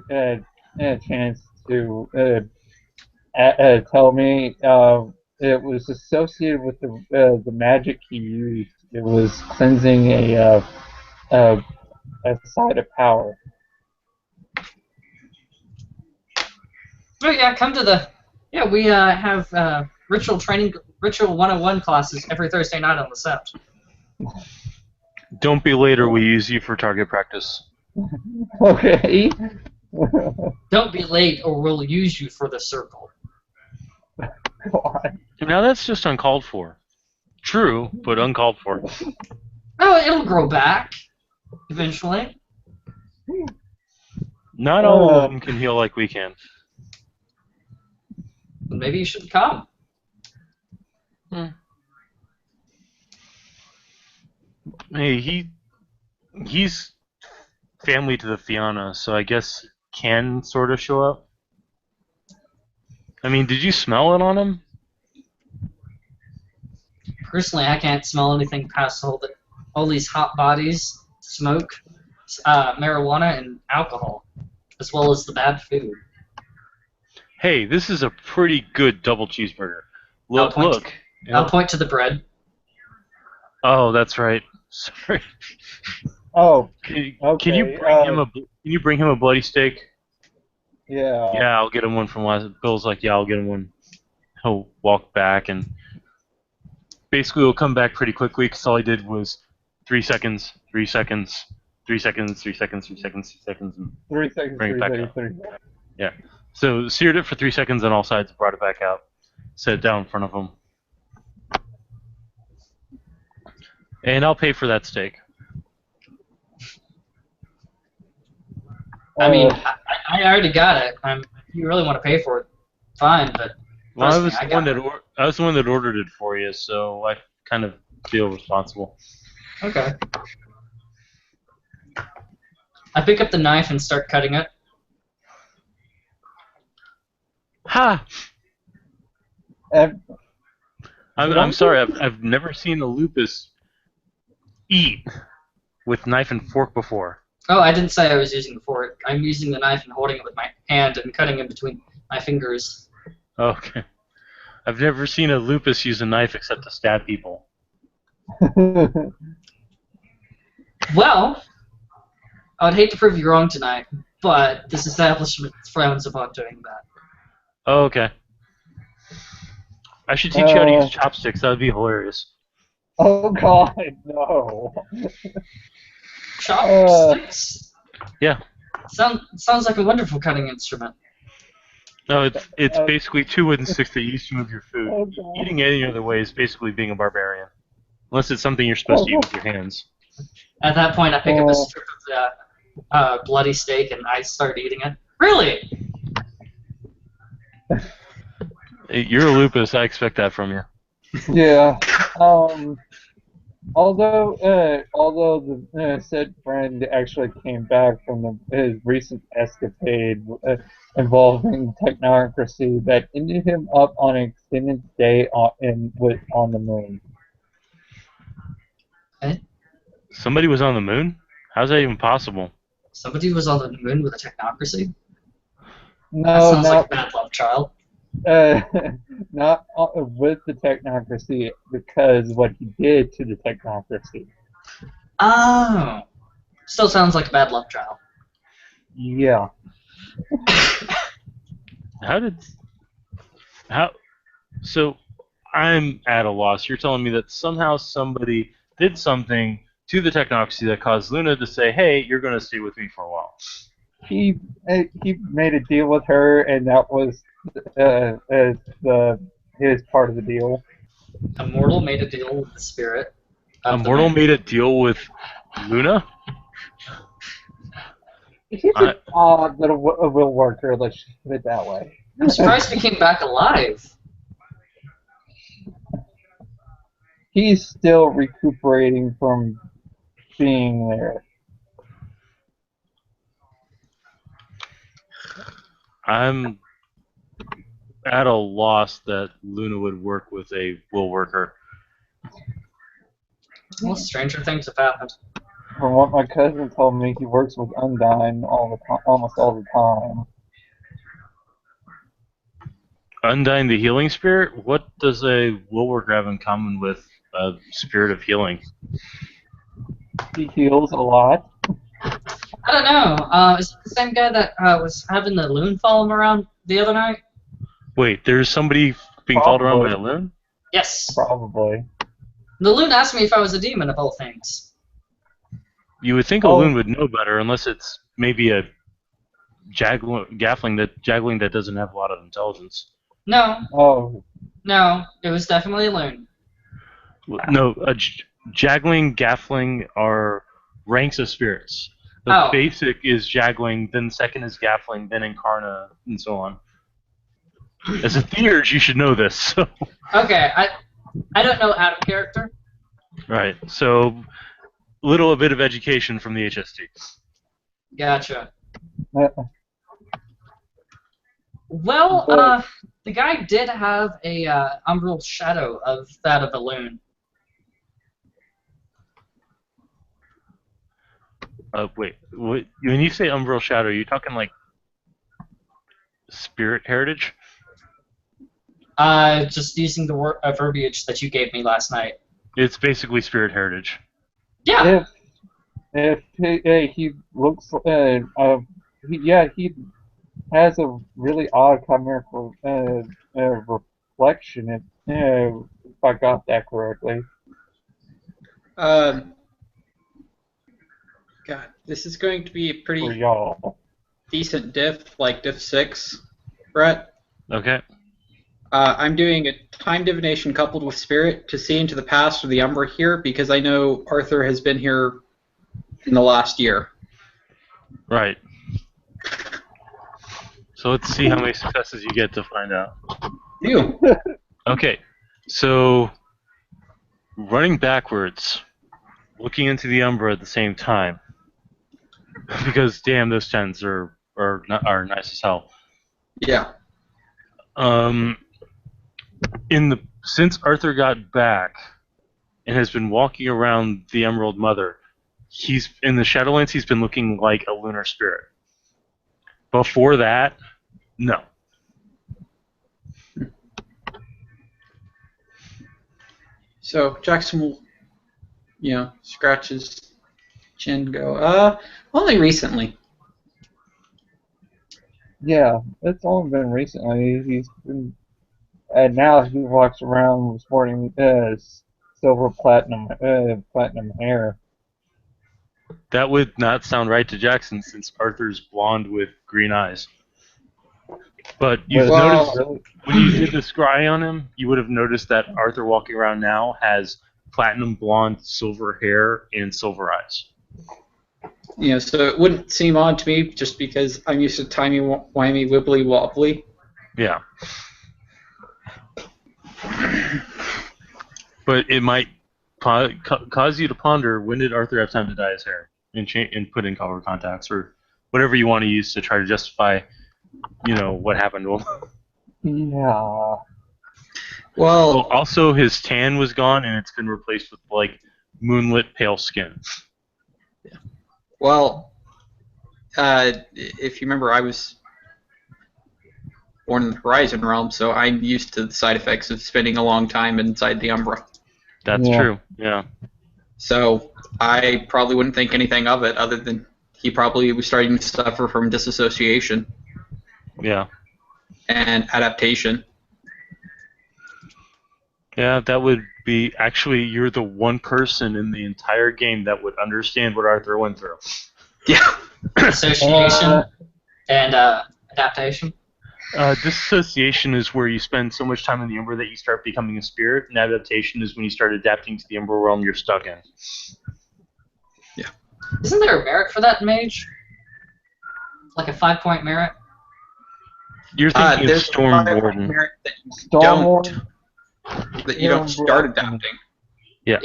C: a chance to tell me. It was associated with the magic he used. It was cleansing a side of power.
D: Oh yeah, come to the... Yeah, we have Ritual 101 classes every Thursday night on the 7th.
A: Don't be late or we use you for target practice.
C: Okay.
D: Don't be late or we'll use you for the circle.
C: God.
A: Now that's just uncalled for. True, but uncalled for.
D: Oh, it'll grow back eventually.
A: Not all of them can heal like we can.
D: Maybe you should come.
A: Hey, he's family to the Fianna, so I guess can sort of show up. I mean, did you smell it on him?
D: Personally, I can't smell anything past all these hot bodies, smoke, marijuana, and alcohol, as well as the bad food.
A: Hey, this is a pretty good double cheeseburger. Look.
D: I'll point to the bread.
A: Oh, that's right. Sorry.
C: Oh,
A: Can
C: okay.
A: you bring him a bloody steak?
C: Yeah.
A: Yeah, I'll get him one from last. Bill's like, yeah, I'll get him one. He'll walk back and basically he'll come back pretty quickly because all he did was 3 seconds, 3 seconds, 3 seconds, 3 seconds, 3 seconds, 3 seconds, and
C: 3 seconds.
A: bring it
C: 3
A: back
C: seconds.
A: up.
C: 3
A: Yeah. So seared it for 3 seconds on all sides, brought it back out, set it down in front of him. And I'll pay for that steak.
D: I mean, I already got it. If you really want to pay for it, fine. But
A: Well, I
D: trust me,
A: was
D: I
A: the one
D: got
A: that
D: it.
A: I was the one that ordered it for you, so I kind of feel responsible.
D: Okay. I pick up the knife and start cutting it.
A: Ha!
C: Uh,
A: I'm sorry. I've never seen a lupus eat with knife and fork before.
D: Oh, I didn't say I was using the fork. I'm using the knife and holding it with my hand and cutting in between my fingers.
A: Okay. I've never seen a lupus use a knife except to stab people.
D: Well, I would hate to prove you wrong tonight, but this establishment frowns upon doing that.
A: Oh, okay. I should teach you how to use chopsticks. That would be hilarious.
C: oh God, no.
D: Chopsticks?
A: Yeah.
D: Sounds like a wonderful cutting instrument.
A: No, it's
C: Uh,
A: basically two wooden sticks that you use to move your food.
C: Oh God.
A: Eating any other way is basically being a barbarian. Unless it's something you're supposed to eat with your hands.
D: At that point, I pick up a strip of the bloody steak and I start eating it. Really?
A: You're a lupus. I expect that from you.
C: Yeah. Although the said friend actually came back from his recent escapade involving technocracy that ended him up on an extended stay on the moon.
A: Somebody was on the moon? How's that even possible?
D: Somebody was on the moon with a technocracy? That
C: No,
D: sounds like
C: not
D: a bad love child.
C: not with the technocracy because what he did to the technocracy.
D: Oh. Still sounds like a bad love child.
C: Yeah.
A: So I'm at a loss. You're telling me that somehow somebody did something to the technocracy that caused Luna to say, hey, you're going to stay with me for a while.
C: He made a deal with her, and that was his part of the deal.
D: A mortal made a deal with the spirit.
A: A mortal made a deal with Luna?
C: He's an odd little will worker. Let's just put it that way.
D: I'm surprised he came back alive.
C: He's still recuperating from being there.
A: I'm at a loss that Luna would work with a will worker.
D: Well, stranger things have happened.
C: From what my cousin told me, he works with Undyne almost all the time.
A: Undyne the healing spirit? What does a will worker have in common with a spirit of healing?
C: He heals a lot.
D: I don't know. Is it the same guy that was having the loon follow him around the other night?
A: Wait, there's somebody being followed around by a loon?
D: Yes.
C: Probably.
D: The loon asked me if I was a demon of all things.
A: You would think a loon would know better, unless it's maybe a Jackling that doesn't have a lot of intelligence.
D: No.
C: Oh.
D: No, it was definitely a loon.
A: No, Jagling, Gaffling are ranks of spirits. The basic is Jagling, then second is Gaffling, then Incarna, and so on. As a theurge, you should know this. So.
D: Okay, I don't know out of character.
A: Right, so a bit of education from the HST.
D: Gotcha. Well, the guy did have a umbral shadow of that of a loon.
A: Wait, when you say umbral shadow, are you talking like spirit heritage?
D: Just using the verbiage that you gave me last night.
A: It's basically spirit heritage.
D: Yeah.
C: If he looks, he has a really odd chimerical reflection. If I got that correctly.
B: God, this is going to be a pretty
C: For y'all.
B: decent diff, like diff 6, Brett.
A: Okay.
B: I'm doing a time divination coupled with spirit to see into the past of the Umbra here, because I know Arthur has been here in the last year.
A: Right. So let's see how many successes you get to find out.
B: You.
A: Okay, so running backwards, looking into the Umbra at the same time, because damn, those 10s are nice as hell.
B: Yeah.
A: Since Arthur got back and has been walking around the Emerald Mother, he's in the Shadowlands. He's been looking like a lunar spirit. Before that, no.
B: So Jackson will, scratch his chin, go, only recently.
C: Yeah, it's only been recently. He's been, and now he walks around sporting silver platinum hair.
A: That would not sound right to Jackson since Arthur's blonde with green eyes. But you've
B: Well-
A: noticed when you did the scry on him, you would have noticed that Arthur walking around now has platinum blonde silver hair and silver eyes.
B: So it wouldn't seem odd to me just because I'm used to timey-wimey, wibbly-wobbly.
A: Yeah. But it might cause you to ponder, when did Arthur have time to dye his hair and put in color contacts or whatever you want to use to try to justify, what happened to him.
C: Yeah.
B: Well,
A: Also, his tan was gone and it's been replaced with moonlit pale skin.
B: well, if you remember, I was born in the Horizon realm, so I'm used to the side effects of spending a long time inside the Umbra.
A: That's
C: Yeah.
A: true. Yeah.
B: So I probably wouldn't think anything of it other than he probably was starting to suffer from disassociation
A: Yeah.
B: and adaptation.
A: Yeah, that would be actually you're the one person in the entire game that would understand what Arthur went through.
B: Yeah.
D: Association and adaptation.
A: Dissociation is where you spend so much time in the Umbra that you start becoming a spirit, and adaptation is when you start adapting to the Umbra realm you're stuck in.
D: Isn't there a merit for that in Mage? Like a 5-point merit?
A: You're thinking of
B: There's
A: Storm
B: a
A: Warden.
B: merit that you
C: Storm
B: don't
C: Warden?
B: start adapting.
D: Yeah.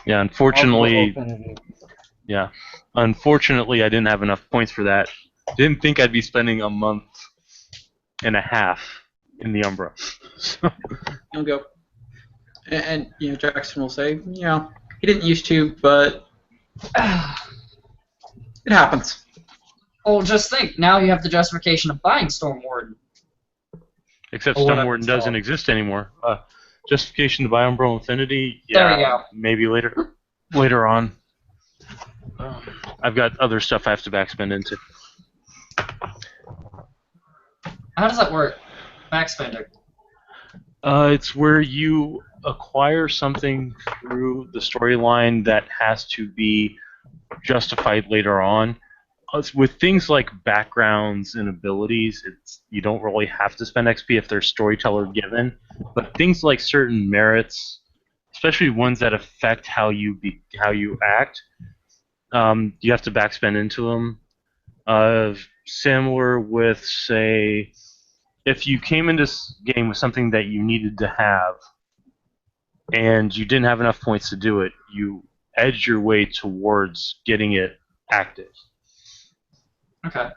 A: Yeah, unfortunately,
C: Affinity.
A: I didn't have enough points for that. Didn't think I'd be spending a month and a half in the Umbra. So,
B: He'll go, and Jackson will say, he didn't used to, but it happens.
D: Well, just think. Now you have the justification of buying Storm Warden.
A: except
D: Oh,
A: Storm
D: what
A: Warden
D: I
A: doesn't
D: saw.
A: exist anymore. Justification to buy Umbral Infinity?
D: There
A: Yeah,
D: we go.
A: maybe later on. I've got other stuff I have to backspend into.
D: How does that work? Backspending.
A: It's where you acquire something through the storyline that has to be justified later on. With things like backgrounds and abilities, you don't really have to spend XP if they're storyteller given. But things like certain merits, especially ones that affect how you act, you have to backspend into them. Similar with, say, if you came into this game with something that you needed to have, and you didn't have enough points to do it, you edge your way towards getting it active.
D: Okay.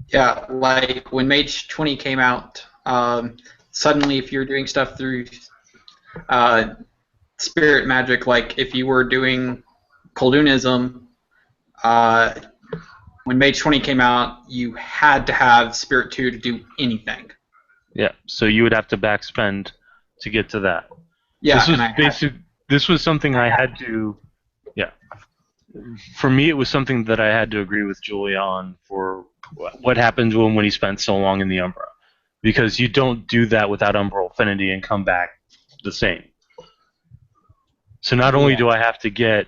B: Yeah, like when Mage 20 came out, suddenly if you were doing stuff through spirit magic, like if you were doing Koldunism, when Mage 20 came out, you had to have Spirit 2 to do anything.
A: Yeah, so you would have to backspend to get to that.
B: Yeah,
A: This was
B: and
A: This was something I had to. Yeah. For me, it was something that I had to agree with Julia on for what happened to him when he spent so long in the Umbra. Because you don't do that without Umbral Affinity and come back the same. So not only do I have to get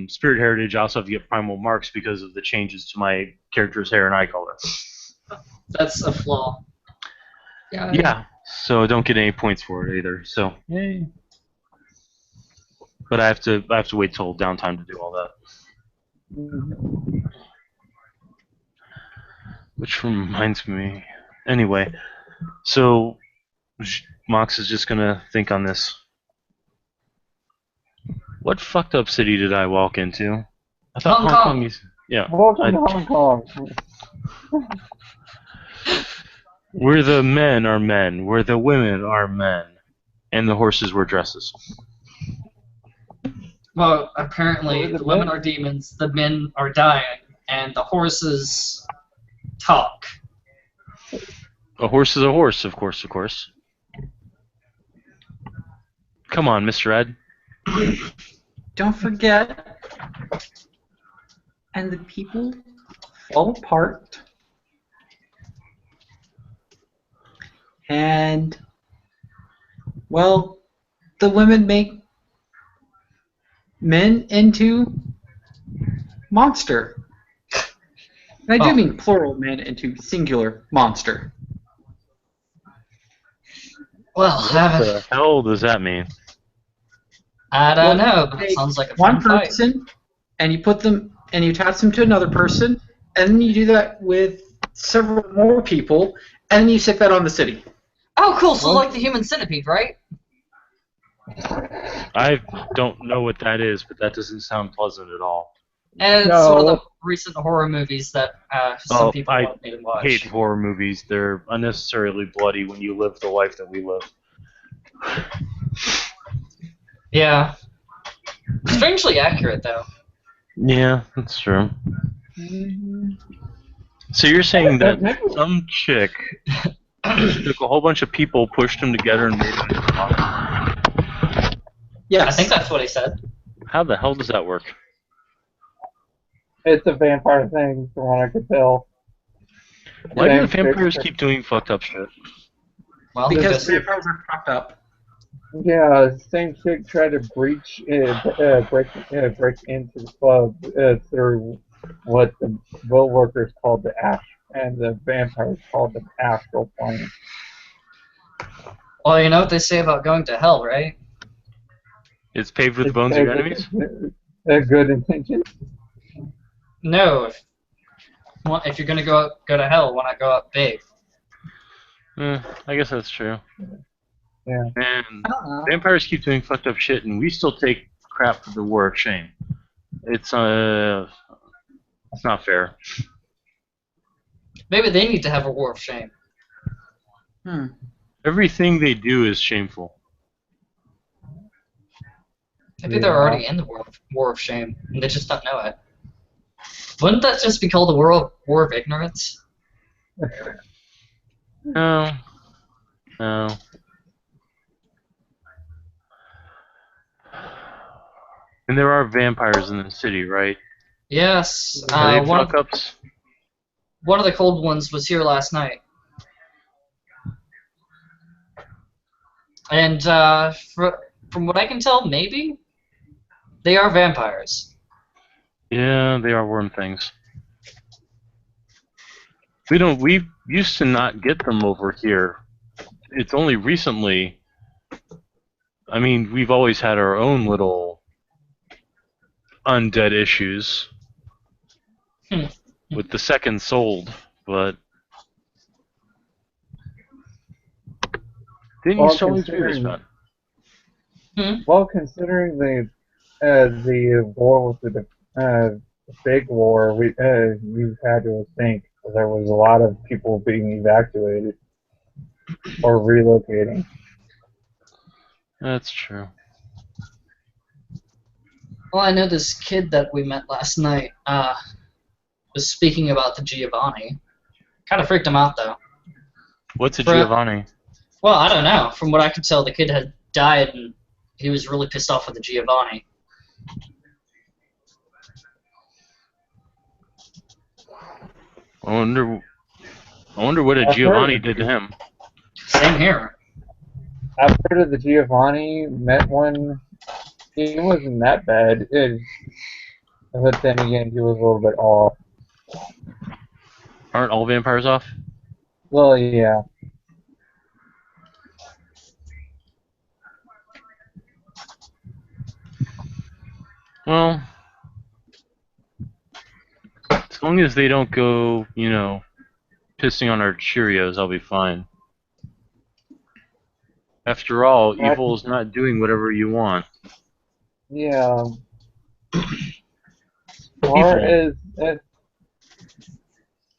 A: Spirit Heritage, I also have to get Primal Marks because of the changes to my character's hair and eye color.
D: That's a flaw.
A: Yeah, so don't get any points for it either. So, yay. But I have to wait till downtime to do all that.
C: Mhm.
A: Which reminds me. Anyway, so Mox is just gonna think on this. What fucked up city did I walk into? I thought
D: Hong
A: Hong
D: Kong.
A: Kong is. Yeah.
C: Welcome to Hong Kong.
A: Where the men are men, where the women are men, and the horses wear dresses.
D: Well, apparently
C: Where the
D: the women
C: men-
D: are demons, the men are dying, and the horses talk.
A: A horse is a horse, of course, of course. Come on, Mr. Ed.
B: Don't forget, and the people fall apart, and well, the women make men into monster. And I do
D: Oh.
B: mean plural men into singular monster.
D: Well,
A: What the hell does that mean?
D: I don't
B: Well,
D: know, but it
B: take
D: sounds like a
B: one
D: fun fight.
B: person, and you put them, and you attach them to another person, and then you do that with several more people, and then you stick that on the city.
D: Oh, cool. So
C: Well-
D: like the human centipede, right?
A: I don't know what that is, but that doesn't sound pleasant at all.
D: And it's
C: No.
D: one of the recent horror movies that some
A: Oh,
D: people
A: I
D: want me to watch.
A: hate horror movies. They're unnecessarily bloody when you live the life that we live.
D: Yeah. Strangely accurate, though.
A: Yeah, that's true.
C: Mhm.
A: So you're saying that
C: Maybe-
A: some chick took a whole bunch of people, pushed them together, and made them into a monster?
B: Yes.
D: I think that's what he said.
A: How the hell does that work?
C: It's a vampire thing, from what I could tell.
A: Why do
C: Yeah,
A: the vampires keep doing fucked up shit?
D: Well,
B: because
D: they're
B: vampires are fucked up.
C: Yeah, same chick tried to break into the club through what the will workers called the ash, and the vampires called the astral plane.
D: well, you know what they say about going to hell, right?
A: It's paved with the
C: It's
A: bones of your
C: basically-
A: enemies?
C: Good intentions.
D: No. If you're gonna go to hell, why not go up big?
A: I guess that's true.
C: Yeah.
A: And
B: I don't know.
A: vampires keep doing fucked up shit, and we still take crap for the war of shame. It's not fair.
D: Maybe they need to have a war of shame.
B: Hmm.
A: Everything they do is shameful.
D: Maybe they're
C: Yeah.
D: already in the war of shame, and they just don't know it. Wouldn't that just be called the war of ignorance?
A: No. No. And there are vampires in the city, right?
D: Yes.
A: Are they
D: One
A: fuck ups?
D: of the cold ones was here last night. And from what I can tell, maybe they are vampires.
A: Yeah, they are worm things. We used to not get them over here. It's only recently. I mean, we've always had our own little undead issues with the second sold, but didn't
C: Well,
A: used to always be this
C: considering-
A: bad.
C: Well, considering the war with the big war, we've had to think there was a lot of people being evacuated or relocating.
A: That's true.
D: Well, I know this kid that we met last night was speaking about the Giovanni. Kind of freaked him out, though.
A: What's a
D: For-
A: Giovanni?
D: Well, I don't know. From what I could tell, the kid had died, and he was really pissed off with the Giovanni.
A: I wonder what a
C: I've heard
A: Giovanni
C: of
A: did to him.
D: Same here.
C: I've heard of the Giovanni, met one. He wasn't that bad, but then again, he was a little bit off.
A: Aren't all vampires off?
C: Well, yeah.
A: Well, long as they don't go, pissing on our Cheerios, I'll be fine. After all,
C: Right.
A: evil is not doing whatever you want.
C: Yeah. Or is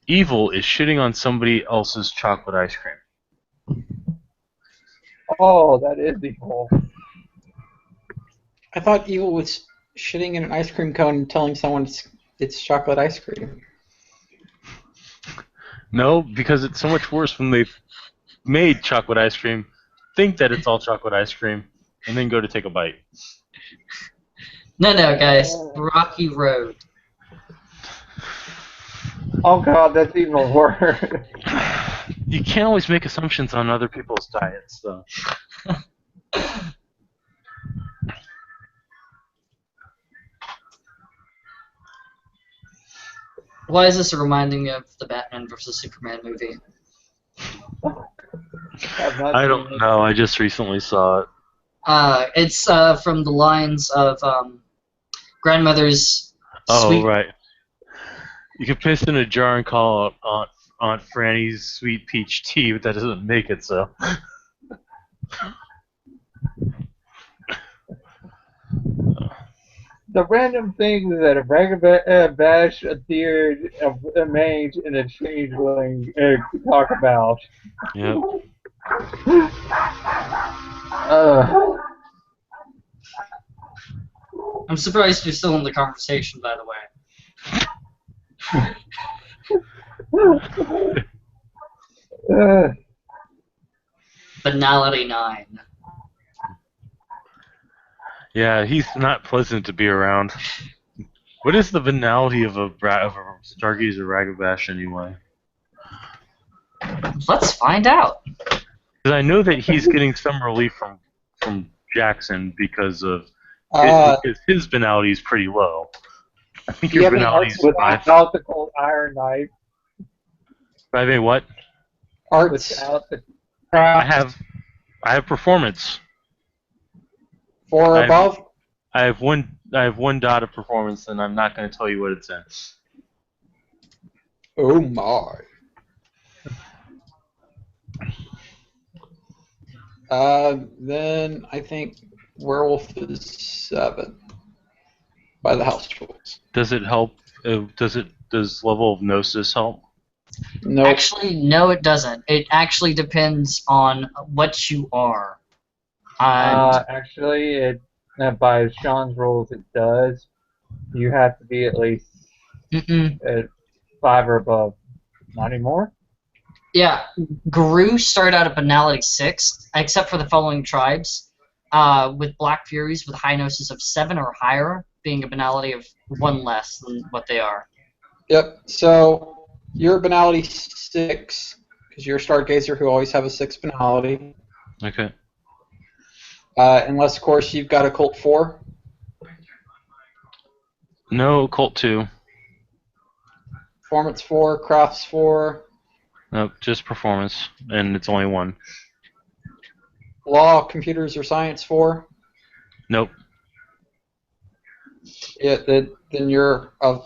A: Evil is shitting on somebody else's chocolate ice cream.
C: oh, that is evil.
B: I thought evil was shitting in an ice cream cone and telling someone it's chocolate ice cream.
A: No, because it's so much worse when they've made chocolate ice cream, think that it's all chocolate ice cream, and then go to take a bite.
D: No, guys. Rocky Road.
C: Oh god, that's even worse.
A: You can't always make assumptions on other people's diets, though.
D: Why is this reminding me of the Batman vs Superman movie?
A: I don't know. I just recently saw it.
D: It's from the lines of grandmother's
A: Oh,
D: sweet.
A: right. You can piss in a jar and call it Aunt Franny's sweet peach tea, but that doesn't make it so.
C: The random things that a Ragabash, a Beard, a Mage, and a Changeling talk about.
A: Yep.
D: I'm surprised you're still in the conversation, by the way. Banality 9.
A: Yeah, he's not pleasant to be around. What is the banality of a Stargazer Ragabash anyway?
D: Let's find out.
A: Because I know that he's getting some relief from Jackson because of his banality is pretty low. I think
B: Do you
A: your
B: have any
A: banality is
B: arts
A: 5.
C: Without the cold iron knife.
A: I mean, what?
B: Arts.
C: Without the
A: I have performance.
B: 4
A: I-
B: above?
A: I have one dot of performance, and I'm not going to tell you what it's in.
B: Oh my. Then I think werewolf is 7 by the house rules.
A: Does it help? Does level of gnosis help?
B: No.
D: Actually, no, it doesn't. It actually depends on what you are.
C: actually, it by Sean's rules, it does. You have to be at least at 5 or above. Not anymore.
D: Yeah, Guru started out at banality 6, except for the following tribes, with Black Furies with high gnosis of 7 or higher, being a banality of 1 less than what they are.
B: Yep. So you're banality 6 because you're a Stargazer who always have a 6 banality.
A: Okay.
B: Unless, of course, you've got a Cult 4.
A: No, Cult 2.
B: Performance 4, Crafts 4.
A: Nope, just performance, and it's only 1.
B: Law, Computers, or Science 4.
A: Nope.
B: Yeah, then you're a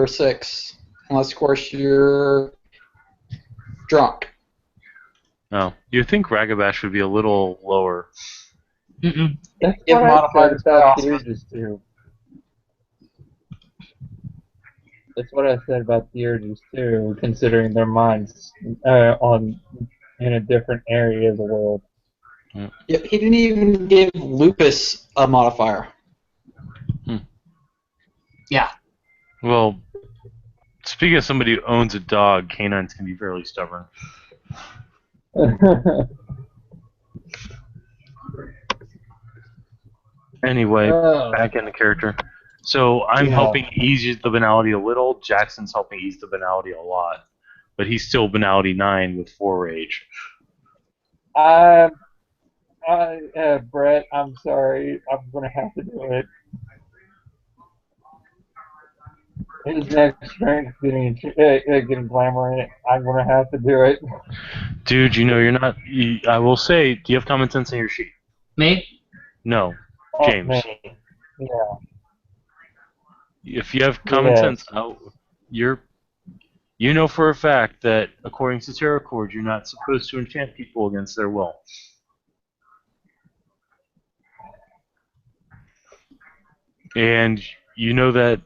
B: 6. Unless, of course, you're drunk.
A: No. You'd think Ragabash would be a little lower.
C: That's
B: Give
C: what I
B: modifiers
C: said about
B: by
C: Theurges too. That's what I said about Theurges too, considering their minds in a different area of the world.
B: Yeah, he didn't even give Lupus a modifier.
D: Yeah.
A: Well, speaking of somebody who owns a dog, canines can be fairly stubborn. Anyway, back into character. So I'm helping ease the banality a little. Jackson's helping ease the banality a lot. But he's still banality 9 with 4 rage.
C: Brett, I'm sorry. I'm going to have to do it. His next strength getting glamour in it. I'm going to have to do it.
A: Dude, you're not... I will say, do you have common sense in your sheet?
D: Me?
A: No. James.
C: Man. Yeah.
A: If you have common sense, you know for a fact that according to Tarot Cord, you're not supposed to enchant people against their will. And you know that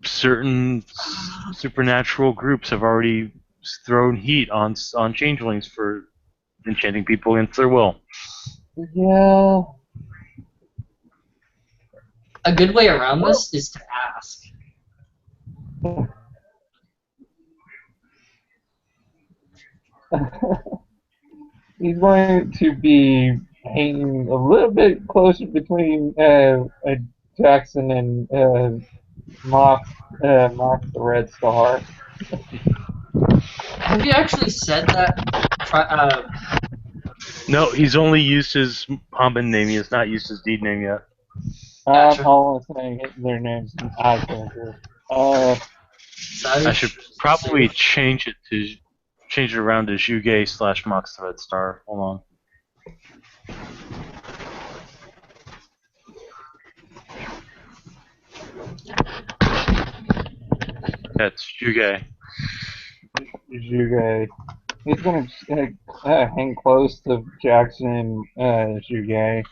A: certain supernatural groups have already thrown heat on changelings for enchanting people against their will.
C: Yeah.
D: A good way around this is to ask.
C: He's going to be hanging a little bit closer between Jackson and Mox the Red Star.
D: Have you actually said that?
A: No, he's only used his Hamban name. He has not used his deed name yet.
D: Gotcha.
C: I'm all saying their names in eye cancer.
A: I should probably change it around to Zhuge / Mox the Red Star. Hold on. That's Zhuge.
C: Zhuge. He's going to hang close to Jackson and Zhuge.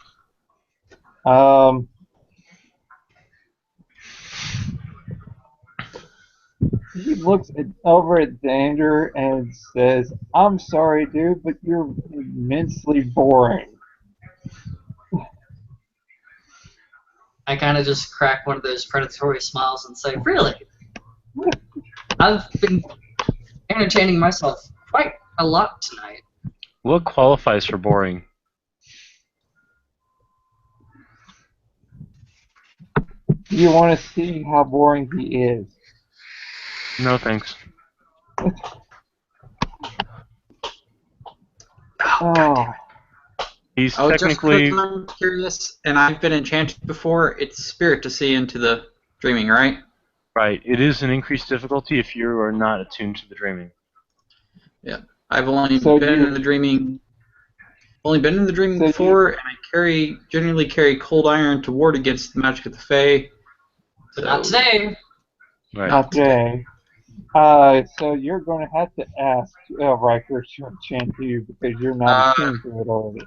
C: He looks over at Xander and says, "I'm sorry, dude, but you're immensely boring."
D: I kind of just crack one of those predatory smiles and say, "Really? I've been entertaining myself quite a lot tonight."
A: What qualifies for boring?
C: Do you want to see how boring he is?
A: No thanks.
C: Oh.
A: He's
B: Oh,
A: technically.
B: just 'cause I'm curious, and I've been enchanted before. It's spirit to see into the dreaming, right?
A: Right. It is an increased difficulty if you are not attuned to the dreaming.
B: Yeah, I've only
C: So
B: been
C: you-
B: in the dreaming. Only been in the dreaming
C: So you-
B: before, and I generally carry cold iron to ward against the magic of the Fae. So,
D: Not today.
A: Right.
B: Not
C: Okay. So you're going to have to ask Riker to enchant you because you're not attuned to it already.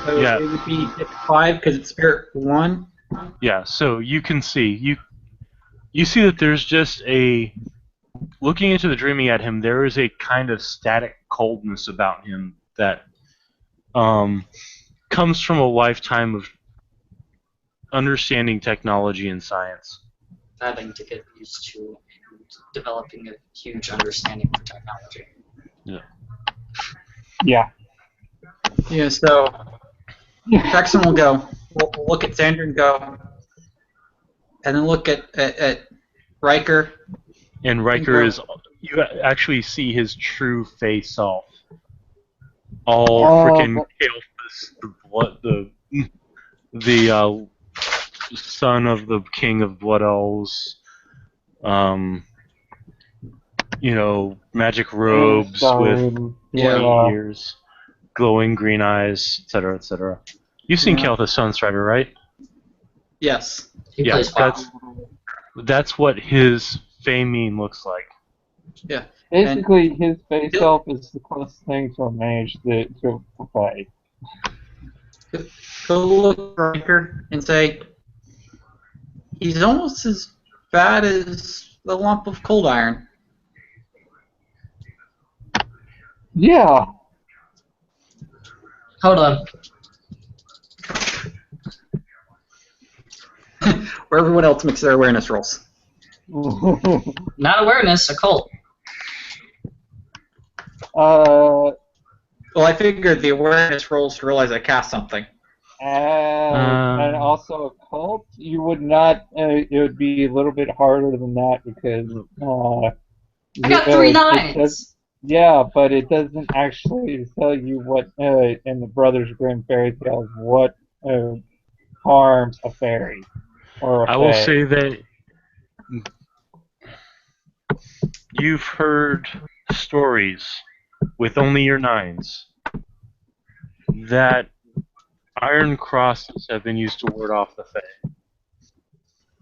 B: So
A: Yeah.
B: it would be hit 5 because it's spirit 1.
A: Yeah. So you can see you see that there's just looking into the dreaming at him. There is a kind of static coldness about him that comes from a lifetime of understanding technology and science.
D: Having to get used to developing a huge understanding for technology.
C: Yeah.
B: Yeah, so Jackson will go. We'll look at Xander and go. And then look at Riker.
A: And Riker you actually see his true face off. All frickin' Kael'thas, the son of the king of Blood Elves. Magic robes with pointy ears, glowing green eyes, etc., etc. You've seen Kael'thas Sunstrider, right?
B: Yes.
D: He plays WoW.
A: That's what his Famine looks like.
B: Yeah.
C: Basically, his face off is the closest thing to a mage to a fight.
B: Go look at Riker and say, he's almost as bad as a lump of cold iron.
C: Yeah.
D: Hold on.
B: Where everyone else makes their awareness rolls.
D: Not awareness, occult.
B: Well, I figured the awareness rolls to realize I cast something.
C: And also occult, you would not. It would be a little bit harder than that because.
D: I got 3 9s.
C: Yeah, but it doesn't actually tell you what in the Brothers Grimm fairy tales what harms a fairy or a
A: I will
C: fae.
A: say that you've heard stories with only your 9s that iron crosses have been used to ward off the Fae.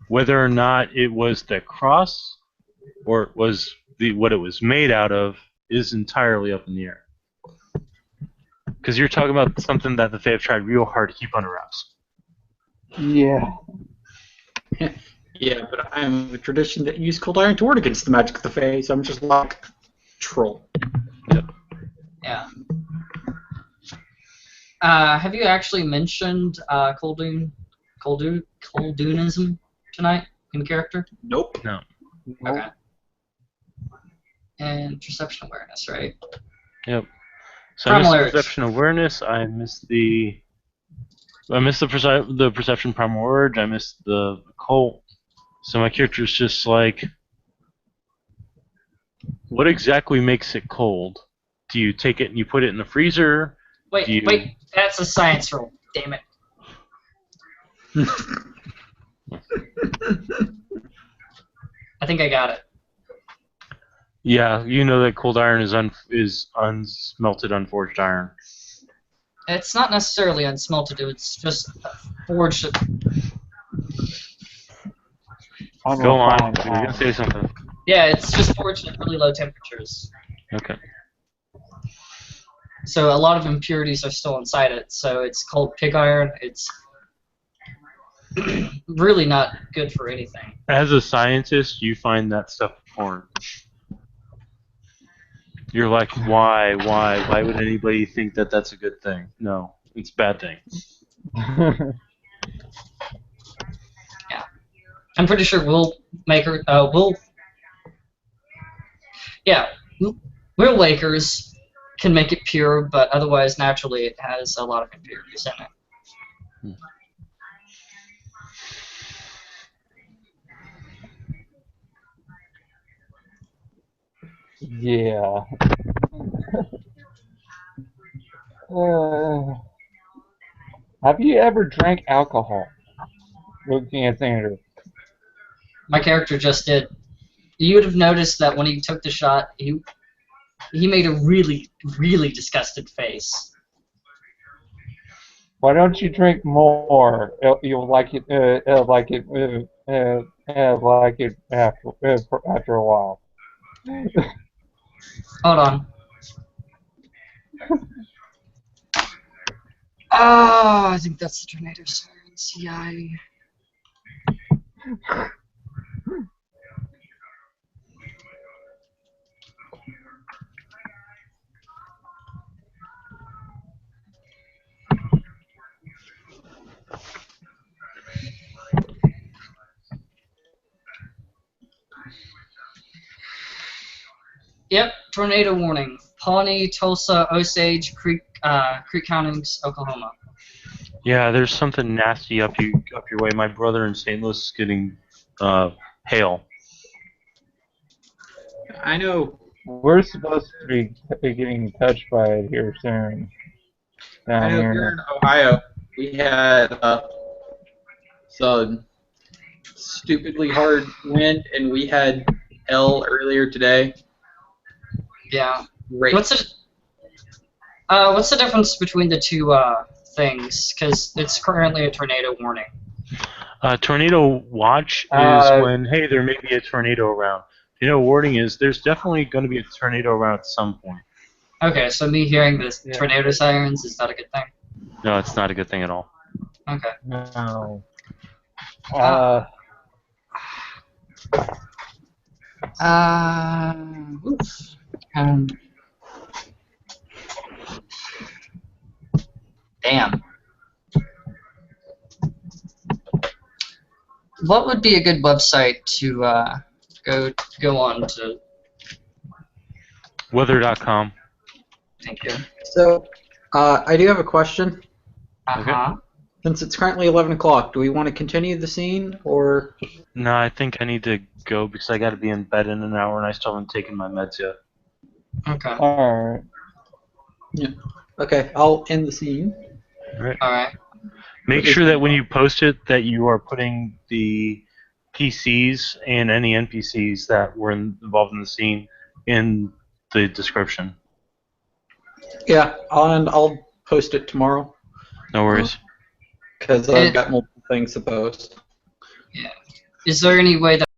A: Whether or not it was the cross or it was what it was made out of is entirely up in the air. Because you're talking about something that the Fae have tried real hard to keep under wraps.
C: Yeah.
B: Yeah, but I'm of a tradition that use cold iron to ward against the magic of the Fae, so I'm just like troll.
D: Yeah. Have you actually mentioned Koldoonism tonight in character?
B: Nope.
A: No.
D: Okay. And perception awareness, right?
A: Yep. So I missed the
D: Primal
A: perception awareness. I missed the perception primal urge. I missed the cult. So my character's just like, what exactly makes it cold? Do you take it and you put it in the freezer?
D: Wait, that's a science roll. Damn it. I think I got it.
A: Yeah, you know that cold iron is unsmelted, unforged iron.
D: It's not necessarily unsmelted, it's just forged.
A: Go on. You're gonna say something.
D: Yeah, it's just forged at really low temperatures.
A: Okay.
D: So a lot of impurities are still inside it, so it's called pig iron. It's really not good for anything.
A: As a scientist, you find that stuff foreign. You're like, why would anybody think that that's a good thing? No, it's a bad thing.
D: Yeah, I'm pretty sure Will Wakers can make it pure, but otherwise, naturally, it has a lot of impurities in it.
C: Yeah. Have you ever drank alcohol? Looking at Xander.
D: My character just did. You would have noticed that when he took the shot, he made a really, really disgusted face.
C: Why don't you drink more? You'll like it. Like it after a while.
D: Hold on. Oh, I think that's the tornado sirens. Yeah. Yep, tornado warning. Pawnee, Tulsa, Osage, Creek Counties, Oklahoma.
A: Yeah, there's something nasty up your way. My brother in St. Louis is getting hail.
B: I know.
C: We're supposed to be getting touched by it here soon.
B: I know here in Ohio, we had some stupidly hard wind, and we had hail earlier today.
D: Yeah.
B: Great.
D: What's the difference between the two things? Because it's currently a tornado warning.
A: Tornado watch is when, hey, there may be a tornado around. Tornado warning is there's definitely going to be a tornado around at some point.
D: Okay, so me hearing this tornado sirens is not a good thing?
A: No, it's not a good thing at all.
D: Okay.
C: No.
D: Oof. Damn. What would be a good website to go on to?
A: Weather.com.
D: Thank you.
B: So, I do have a question.
D: Uh-huh.
B: Since it's currently 11 o'clock, do we want to continue the scene, or...?
A: No, I think I need to go because I got to be in bed in an hour and I still haven't taken my meds yet.
D: Okay.
C: Alright.
B: Yeah. Okay, I'll end the scene.
D: Alright.
A: Make sure that when you post it that you are putting the PCs and any NPCs that were involved in the scene in the description.
B: Yeah, and I'll post it tomorrow.
A: No worries.
B: Because I've got multiple things to post.
D: Yeah. Is there any way that